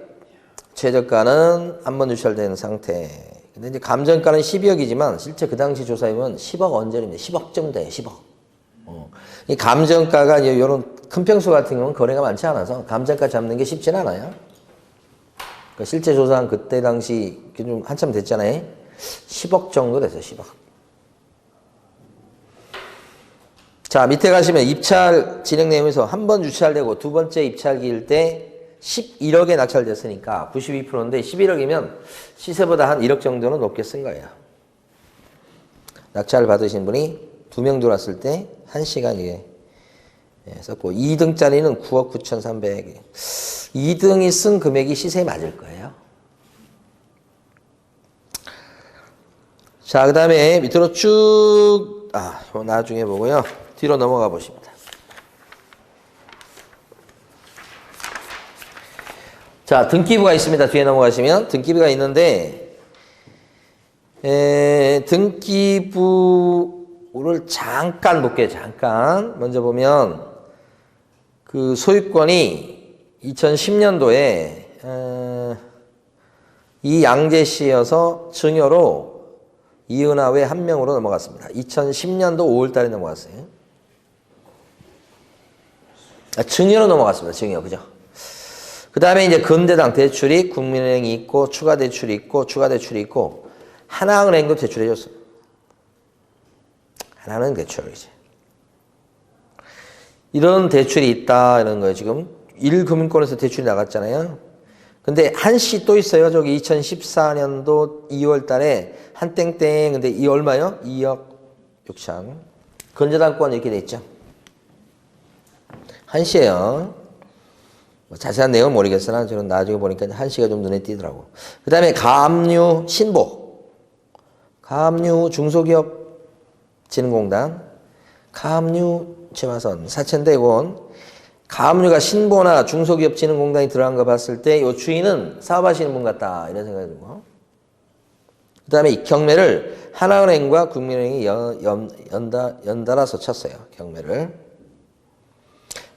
최저가는 한 번 유찰된 상태. 근데 이제 감정가는 12억이지만 실제 그 당시 조사해보면 10억 언저리입니다. 10억 정도 돼요, 10억. 이 감정가가 이런 큰 평수 같은 경우는 거래가 많지 않아서 감정가 잡는 게 쉽진 않아요. 그러니까 실제 조사한 그때 당시 좀 한참 됐잖아요. 10억 정도 됐어요, 10억. 자, 밑에 가시면 입찰 진행 내용에서 한 번 유찰되고 두 번째 입찰기일 때 11억에 낙찰됐으니까 92%인데 11억이면 시세보다 한 1억 정도는 높게 쓴 거예요. 낙찰 받으신 분이 2명 들어왔을 때 1시간 이게 썼고, 2등짜리는 9억 9,300. 2등이 쓴 금액이 시세에 맞을 거예요. 자, 그 다음에 밑으로 쭉, 나중에 보고요. 뒤로 넘어가 보십니다. 자, 등기부가 있습니다. 뒤에 넘어가시면 등기부가 있는데, 등기부를 잠깐 볼게요. 잠깐. 먼저 보면 그 소유권이 2010년도에 이양재 씨여서 증여로 이은하 외 한 명으로 넘어갔습니다. 2010년도 5월 달에 넘어갔어요. 증여로 넘어갔습니다. 증여. 그죠? 그 다음에 이제 근대당 대출이 국민은행이 있고, 추가 대출이 있고, 추가 대출이 있고, 하나은행도 대출해줬어요. 하나는 대출이지. 이런 대출이 있다, 이런 거예요. 지금 1금융권에서 대출이 나갔잖아요. 근데 한시 또 있어요. 저기 2014년도 2월 달에 한 땡땡. 근데 이 얼마요? 2억 6천. 근저당권 이렇게 돼 있죠. 한시예요. 뭐 자세한 내용은 모르겠으나 저는 나중에 보니까 한시가 좀 눈에 띄더라고. 그 다음에 가압류 신보, 가압류 중소기업진흥공단, 가압류 재화선 4,000대원. 가압류가 신보나 중소기업진흥공단이 들어간 거 봤을 때 이 주인은 사업하시는 분 같다, 이런 생각이 들고. 그 다음에 이 경매를 하나은행과 국민은행이 연달아서 쳤어요. 경매를.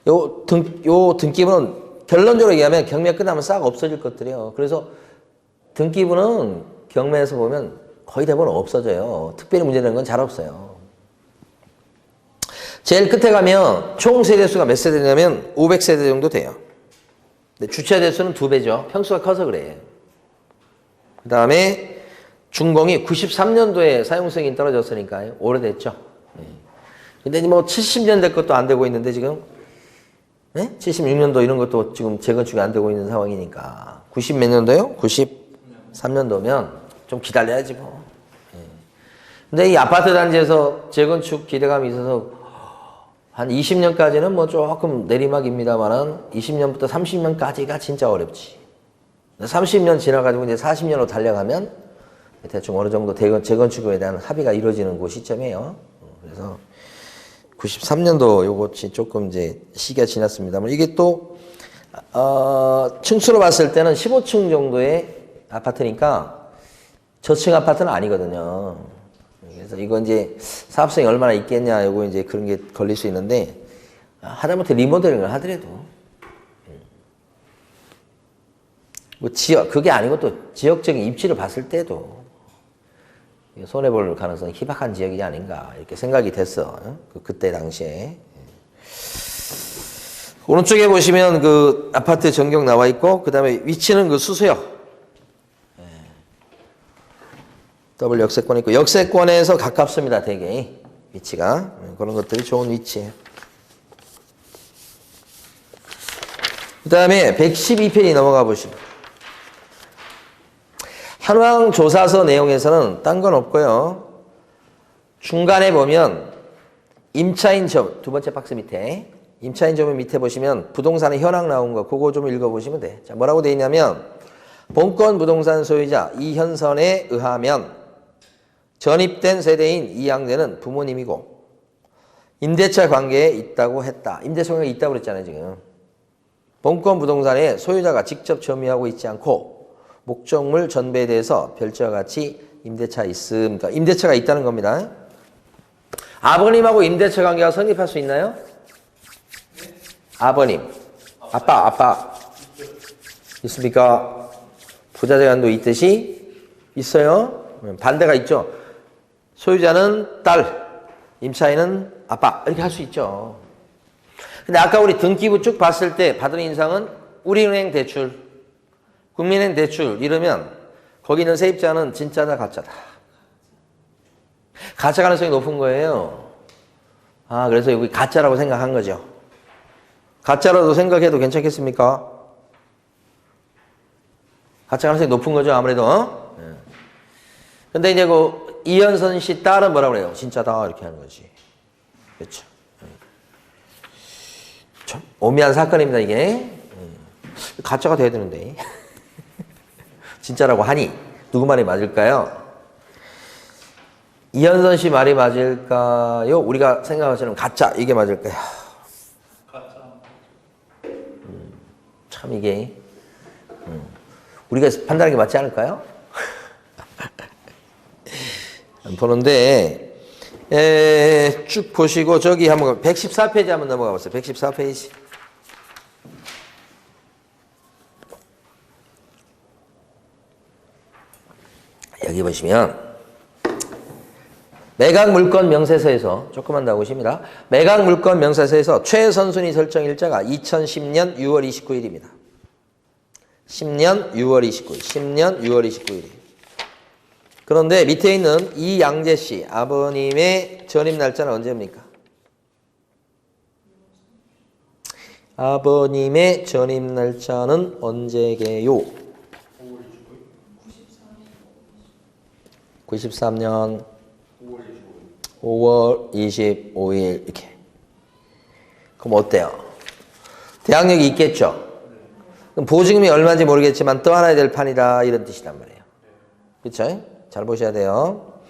요 등기부는 결론적으로 얘기하면 경매가 끝나면 싹 없어질 것들이에요. 그래서 등기부는 경매에서 보면 거의 대부분 없어져요. 특별히 문제되는 건 잘 없어요. 제일 끝에 가면 총 세대수가 몇 세대냐면 500세대 정도 돼요. 근데 주차 대수는 2배죠. 평수가 커서 그래. 그 다음에 준공이 93년도에 사용성이 떨어졌으니까요. 오래됐죠. 근데 뭐 70년대 것도 안 되고 있는데 지금 76년도 이런 것도 지금 재건축이 안 되고 있는 상황이니까 90 몇 년도요? 93년도면 좀 기다려야지 뭐. 근데 이 아파트 단지에서 재건축 기대감이 있어서 한 20년까지는 뭐 조금 내리막입니다만은 20년부터 30년까지가 진짜 어렵지. 30년 지나가지고 이제 40년으로 달려가면 대충 어느 정도 재건축에 대한 합의가 이루어지는 그 시점이에요. 그래서 93년도 요것이 조금 이제 시기가 지났습니다만 이게 또 층수로 봤을 때는 15층 정도의 아파트니까 저층 아파트는 아니거든요. 그래서 이거 이제 사업성이 얼마나 있겠냐 요거 이제 그런 게 걸릴 수 있는데 하다못해 리모델링을 하더라도 뭐 지역 그게 아니고 또 지역적인 입지를 봤을 때도 손해볼 가능성이 희박한 지역이 아닌가 이렇게 생각이 됐어. 그때 당시에. 오른쪽에 보시면 그 아파트 전경 나와 있고 그 다음에 위치는 그 수서역 더블 역세권 있고 역세권에서 가깝습니다. 되게 위치가 그런 것들이 좋은 위치예요. 그 다음에 112페이지 넘어가 보시면 현황 조사서 내용에서는 딴 건 없고요. 중간에 보면 임차인 점 두 번째 박스 밑에 임차인 점의 밑에 보시면 부동산의 현황 나온 거 그거 좀 읽어보시면 돼. 자, 뭐라고 돼 있냐면 본권 부동산 소유자 이현선에 의하면 전입된 세대인 이양대는 부모님이고 임대차 관계에 있다고 했다. 임대차 관계에 있다고 그랬잖아요 지금. 본권 부동산의 소유자가 직접 점유하고 있지 않고 목적물 전배에 대해서 별지와 같이 임대차 있음. 그러니까 임대차가 있다는 겁니다. 아버님하고 임대차 관계가 성립할 수 있나요? 아버님, 아빠 있습니까? 부자재간도 있듯이 있어요. 반대가 있죠. 소유자는 딸, 임차인은 아빠 이렇게 할 수 있죠. 근데 아까 우리 등기부 쭉 봤을 때 받은 인상은 우리은행 대출, 국민은행 대출 이러면 거기 있는 세입자는 진짜다 가짜다. 가짜 가능성이 높은 거예요. 아 그래서 여기 가짜라고 생각한 거죠. 가짜라도 생각해도 괜찮겠습니까? 가짜 가능성이 높은 거죠 아무래도. 근데 이제 그 이현선 씨 딸은 뭐라고 그래요? 진짜다 이렇게 하는 거지. 그렇죠. 참 오미한 사건입니다 이게. 가짜가 돼야 되는데 진짜라고 하니 누구 말이 맞을까요? 이현선 씨 말이 맞을까요? 우리가 생각하시는 가짜 이게 맞을까요? 가짜. 참 이게 우리가 판단하는 게 맞지 않을까요? 보는데 쭉 보시고 저기 한번 114페이지 한번 넘어가 보세요. 114페이지. 여기 보시면 매각물건 명세서에서 조금만 더 보십니다. 매각물건 명세서에서 최선순위 설정 일자가 2010년 6월 29일입니다. 10년 6월 29일. 10년 6월 29일. 그런데 밑에 있는 이양재 씨 아버님의 전입 날짜는 언제입니까? 아버님의 전입 날짜는 언제게요? 93년 5월 25일 이렇게. 그럼 어때요? 대항력이 있겠죠? 그럼 보증금이 얼마인지 모르겠지만 떠안아야 될 판이다 이런 뜻이란 말이에요. 그렇죠? 잘 보셔야 돼요.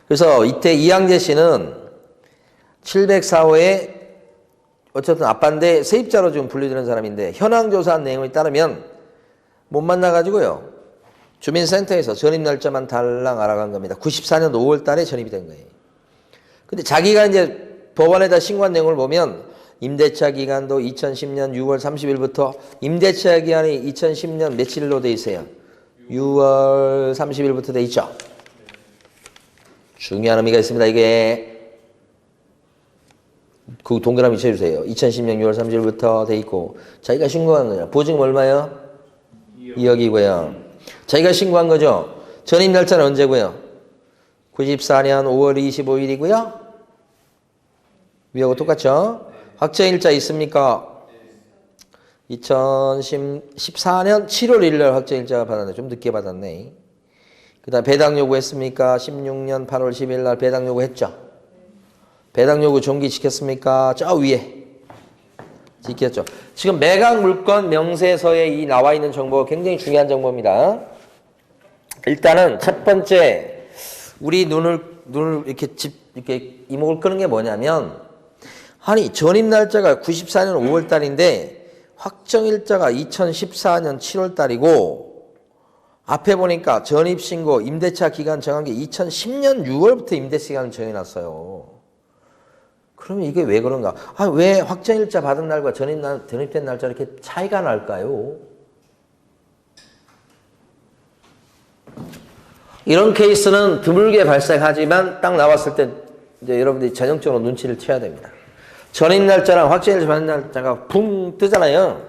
그래서 이때 이양재 씨는 704호에 어쨌든 아빠인데 세입자로 지금 분류되는 사람인데 현황 조사한 내용에 따르면 못 만나가지고요. 주민센터에서 전입 날짜만 달랑 알아간 겁니다. 94년도 5월 달에 전입이 된 거예요. 근데 자기가 이제 법원에다 신고한 내용을 보면 임대차 기간도 2010년 6월 30일부터 임대차 기간이 2010년 며칠로 돼 있어요? 6월 30일부터 돼 있죠? 중요한 의미가 있습니다. 이게 그 동그라미 쳐주세요. 2010년 6월 30일부터 돼 있고 자기가 신고한 거냐. 보증금 얼마요? 2억이고요. 자기가 신고한 거죠. 전입 날짜는 언제고요? 94년 5월 25일이고요. 위하고 똑같죠? 확정일자 있습니까? 2014년 7월 1일 확정일자 받았네. 좀 늦게 받았네. 그 다음 배당 요구했습니까? 16년 8월 10일 날 배당 요구했죠. 배당 요구 종기 지켰습니까? 저 위에 지켰죠. 지금 매각 물건 명세서에 이 나와 있는 정보가 굉장히 중요한 정보입니다. 일단은 첫 번째 우리 눈을 이렇게 이목을 끄는 게 뭐냐면, 아니 전입 날짜가 94년 5월 달인데 확정일자가 2014년 7월 달이고, 앞에 보니까 전입신고 임대차 기간 정한 게 2010년 6월부터 임대차 기간 정해놨어요. 그러면 이게 왜 그런가? 아, 왜 확정일자 받은 날과 전입된 날짜 이렇게 차이가 날까요? 이런 케이스는 드물게 발생하지만 딱 나왔을 때 이제 여러분들이 전형적으로 눈치를 채야 됩니다. 전입 날짜랑 확정일자 받은 날짜가 붕 뜨잖아요.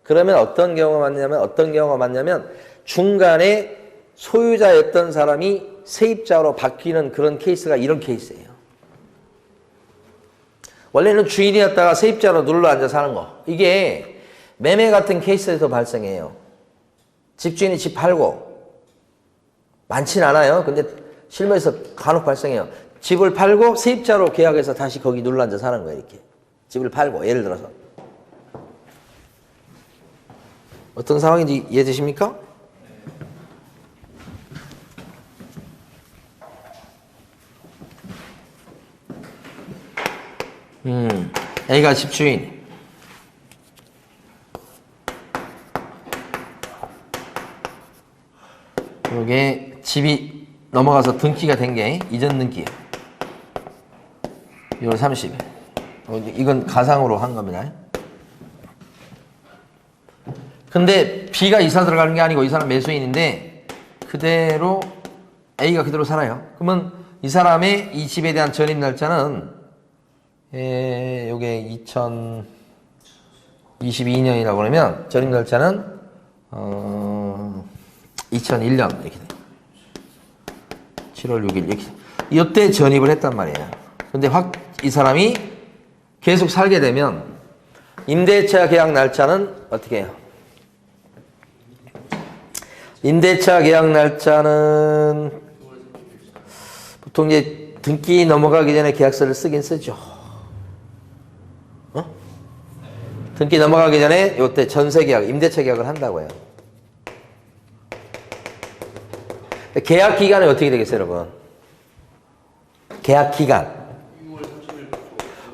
그러면 어떤 경우가 맞냐면 중간에 소유자였던 사람이 세입자로 바뀌는 그런 케이스가 이런 케이스예요. 원래는 주인이었다가 세입자로 눌러 앉아 사는 거. 이게 매매 같은 케이스에서 발생해요. 집주인이 집 팔고, 많진 않아요. 근데 실무에서 간혹 발생해요. 집을 팔고 세입자로 계약해서 다시 거기 눌러 앉아 사는 거예요. 이렇게 집을 팔고, 예를 들어서 어떤 상황인지 이해되십니까? A가 집주인, 이게 집이 넘어가서 등기가 된 게 이전 등기 6월 30일. 이건 가상으로 한 겁니다. 근데 B가 이사 들어가는 게 아니고 이 사람 매수인인데 그대로 A가 그대로 살아요. 그러면 이 사람의 이 집에 대한 전입 날짜는 요게 2022년이라고 그러면 전입 날짜는 2001년 이렇게 돼. 7월 6일 이렇게. 이때 전입을 했단 말이에요. 근데 이 사람이 계속 살게 되면 임대차 계약 날짜는 어떻게 해요? 임대차 계약 날짜는 보통 이제 등기 넘어가기 전에 계약서를 쓰긴 쓰죠. 등기 넘어가기 전에 이때 전세 계약, 임대차 계약을 한다고 해요. 계약 기간은 어떻게 되겠어요, 여러분? 계약 기간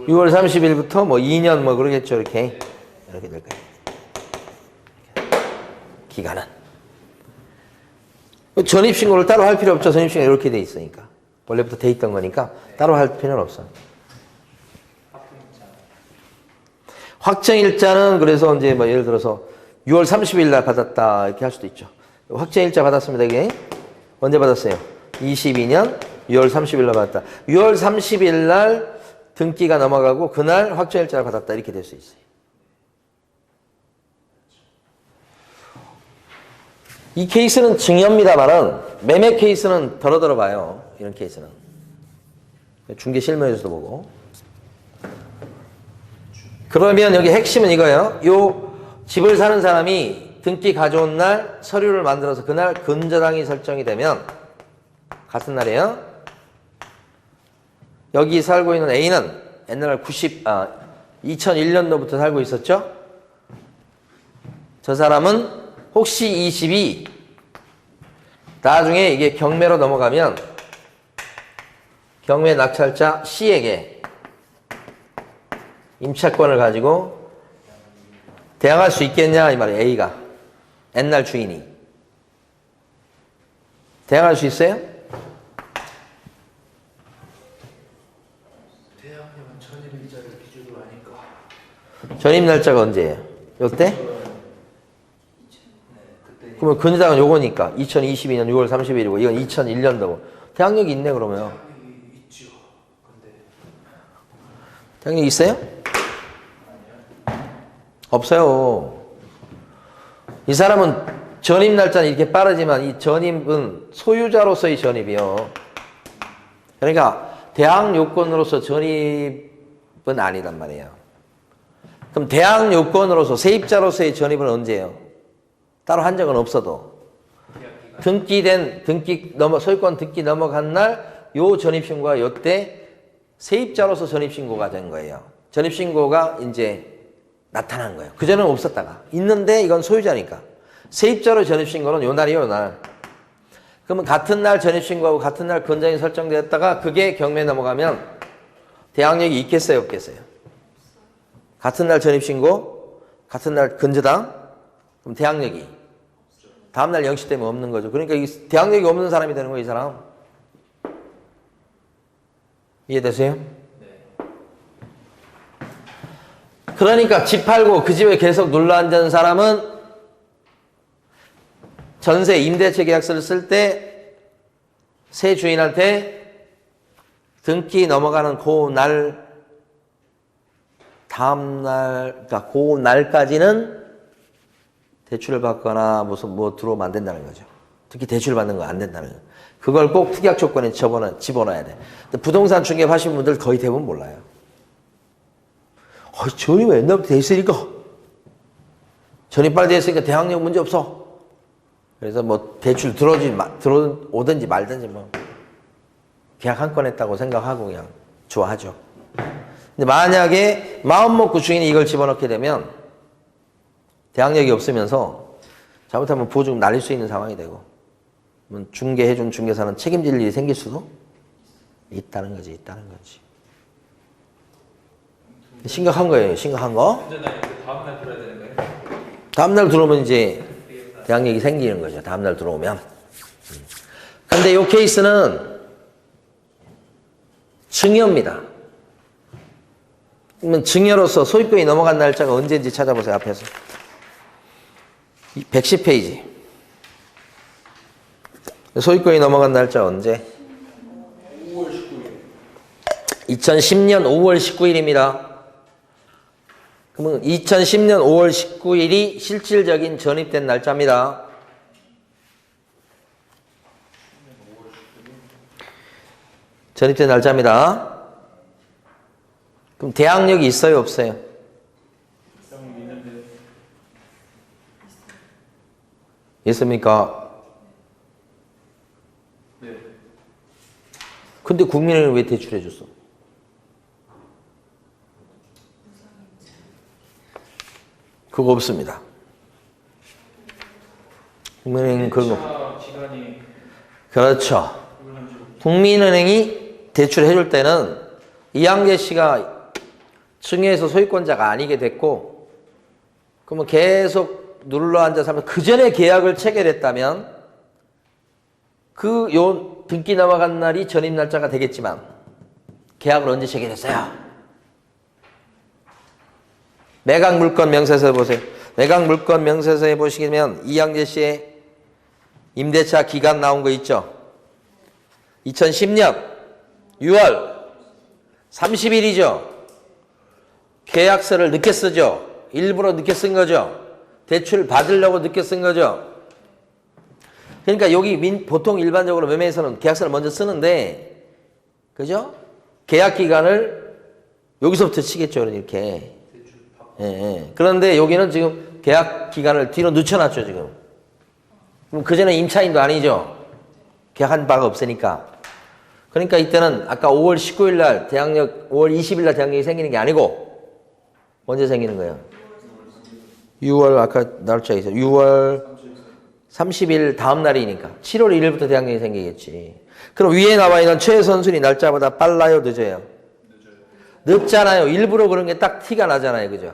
6월 30일부터 뭐 2년 뭐 그러겠죠. 이렇게 될 거예요. 기간은 전입신고를 따로 할 필요 없죠. 전입신고 이렇게 돼 있으니까 원래부터 돼 있던 거니까 따로 할 필요는 없어요. 확정일자는 그래서 이제 뭐 예를 들어서 6월 30일 날 받았다 이렇게 할 수도 있죠. 확정일자 받았습니다. 이게 언제 받았어요? 22년 6월 30일 날 받았다. 6월 30일 날 등기가 넘어가고 그날 확정일자를 받았다 이렇게 될 수 있어요. 이 케이스는 증여입니다만은 매매 케이스는 더러더러 봐요. 이런 케이스는 중개 실무에서도 보고. 그러면 여기 핵심은 이거예요. 요 집을 사는 사람이 등기 가져온 날 서류를 만들어서 그날 근저당이 설정이 되면 같은 날이에요. 여기 살고 있는 A는 옛날 2001년도부터 살고 있었죠. 저 사람은 혹시 이 집이 나중에 이게 경매로 넘어가면 경매 낙찰자 C에게 임차권을 가지고 대항할 수 있겠냐 이 말이에요. A가 옛날 주인이 대항할 수 있어요? 대항력은 전입일자를 기준으로 하니까. 전입 날짜가 언제예요? 요때? 그러면 근저당은 요거니까 2022년 6월 30일이고 이건 2001년도고 대항력이 있네. 그러면 있죠. 근데 대항력 있어요? 없어요. 이 사람은 전입 날짜는 이렇게 빠르지만 이 전입은 소유자로서의 전입이요. 그러니까 대항 요건으로서 전입은 아니란 말이에요. 그럼 대항 요건으로서 세입자로서의 전입은 언제예요? 따로 한 적은 없어도 소유권 등기 넘어간 날 요 전입신고가 요때 세입자로서 전입신고가 된 거예요. 전입신고가 이제 나타난 거예요. 그전에는 없었다가 있는데 이건 소유자니까 세입자로 전입신고는 요 날이요, 요 날. 그러면 같은 날 전입신고하고 같은 날 건전이 설정되었다가 그게 경매에 넘어가면 대항력이 있겠어요, 없겠어요? 같은 날 전입신고, 같은 날 건저당, 그럼 대항력이 다음날 영시되면 없는 거죠. 그러니까 이 대항력이 없는 사람이 되는 거예요, 이 사람. 이해되세요? 네. 그러니까 집 팔고 그 집에 계속 눌러 앉은 사람은 전세 임대차 계약서를 쓸 때 새 주인한테 등기 넘어가는 그 날 다음 날, 그러니까 그 날까지는 대출을 받거나 무슨 뭐 들어오면 안 된다는 거죠. 특히 대출 받는 거 안 된다는 거죠. 그걸 꼭 특약 조건에 집어넣어야 돼. 근데 부동산 중개업 하시는 분들 거의 대부분 몰라요. 전입 옛날부터 돼 있으니까. 전입 빨리 돼 있으니까 대항력 문제 없어. 그래서 뭐 대출 들어오든지 말든지 뭐 계약 한 건 했다고 생각하고 그냥 좋아하죠. 근데 만약에 마음 먹고 주인이 이걸 집어넣게 되면 대항력이 없으면서 잘못하면 보증 날릴 수 있는 상황이 되고 중개해준 중개사는 책임질 일이 생길 수도 있다는 거지. 심각한 거예요. 심각한 거. 운전할 때 다음날 들어야 되는 거예요? 다음날 들어오면 이제 대항력이 생기는 거죠. 다음날 들어오면. 근데 이 케이스는 증여입니다. 그러면 증여로서 소유권이 넘어간 날짜가 언제인지 찾아보세요. 앞에서. 110페이지. 소유권이 넘어간 날짜 언제? 5월 19일. 2010년 5월 19일입니다. 그러면 2010년 5월 19일이 실질적인 전입된 날짜입니다. 전입된 날짜입니다. 그럼 대항력이 있어요, 없어요? 있습니까? 네. 근데 국민은행은 왜 대출해 줬어? 그거 없습니다. 국민은행은 그런 거. 기간이 그렇죠. 국민은행이 대출해 줄 때는 이항재 씨가 증여해서 소유권자가 아니게 됐고, 그러면 계속 눌러 앉아서 하면 그 전에 계약을 체결했다면 요 등기 넘어간 날이 전입 날짜가 되겠지만 계약을 언제 체결했어요? 매각 물건 명세서에 보세요. 매각 물건 명세서에 보시면 이항재 씨의 임대차 기간 나온 거 있죠? 2010년 6월 30일이죠. 계약서를 늦게 쓰죠. 일부러 늦게 쓴 거죠. 대출 받으려고 늦게 쓴 거죠. 그러니까 여기 보통 일반적으로 매매에서는 계약서를 먼저 쓰는데, 그죠? 계약 기간을 여기서부터 치겠죠. 이렇게. 예. 그런데 여기는 지금 계약 기간을 뒤로 늦춰놨죠, 지금. 그럼 그전에 임차인도 아니죠. 계약한 바가 없으니까. 그러니까 이때는 아까 5월 19일 날 대항력, 5월 20일 날 대항력이 생기는 게 아니고, 언제 생기는 거예요? 6월, 아까 날짜 있어요. 6월 30일 다음 날이니까. 7월 1일부터 대항력이 생기겠지. 그럼 위에 나와 있는 최선순위 날짜보다 빨라요, 늦어요? 늦잖아요. 일부러 그런 게 딱 티가 나잖아요. 그죠?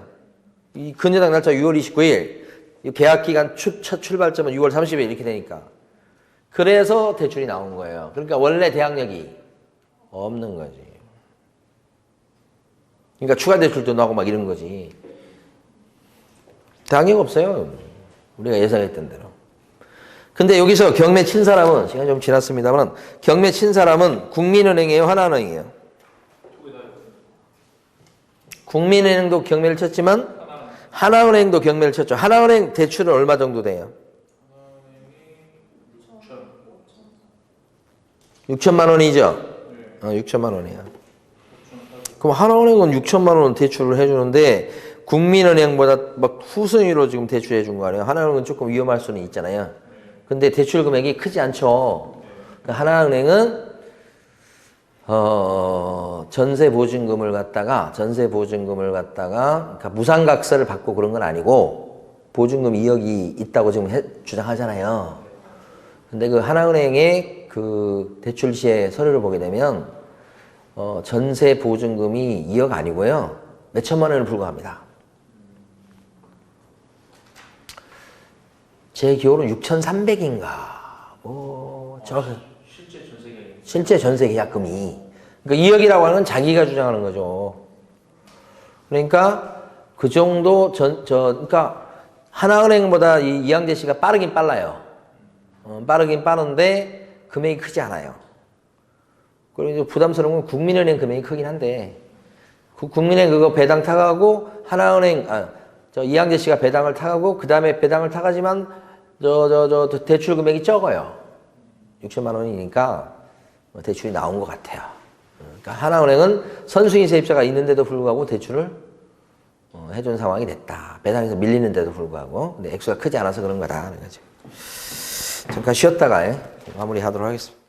이 근저당 날짜 6월 29일. 이 계약기간 첫 출발점은 6월 30일 이렇게 되니까. 그래서 대출이 나온 거예요. 그러니까 원래 대항력이 없는 거지. 그러니까 추가 대출도 나오고 막 이런 거지. 대항력 없어요. 우리가 예상했던 대로. 근데 여기서 경매 친 사람은, 시간이 좀 지났습니다만, 경매 친 사람은 국민은행이에요, 하나은행이에요? 국민은행도 경매를 쳤지만 하나은행도 경매를 쳤죠. 하나은행 대출은 얼마 정도 돼요? 6천만 원이죠? 6천만 원이야. 그럼 하나은행은 6천만 원 대출을 해주는데 국민은행보다 막 후순위로 지금 대출해 준 거 아니에요? 하나은행은 조금 위험할 수는 있잖아요. 근데 대출 금액이 크지 않죠. 그러니까 하나은행은 전세 보증금을 갖다가 그러니까 무상각서를 받고 그런 건 아니고 보증금 2억이 있다고 지금 주장하잖아요. 근데 그 하나은행의 그 대출 시에 서류를 보게 되면 전세 보증금이 2억 아니고요. 몇 천만 원에 불과합니다. 제 기호는 6,300인가. 실제 전세 계약금이. 그러니까 2억이라고 하는 건 자기가 주장하는 거죠. 그러니까 그 정도 그러니까 하나은행보다 이 이양재 씨가 빠르긴 빨라요. 빠르긴 빠른데 금액이 크지 않아요. 그리고 부담스러운 건 국민은행 금액이 크긴 한데 국민은행 그거 배당 타가고 하나은행 이양재 씨가 배당을 타가고 그 다음에 배당을 타가지만 대출 금액이 적어요. 6천만 원이니까 대출이 나온 것 같아요. 그러니까 하나은행은 선수인 세입자가 있는데도 불구하고 대출을 해준 상황이 됐다. 배당에서 밀리는데도 불구하고. 근데 액수가 크지 않아서 그런 거다. 그래가지고 잠깐 쉬었다가 마무리하도록 하겠습니다.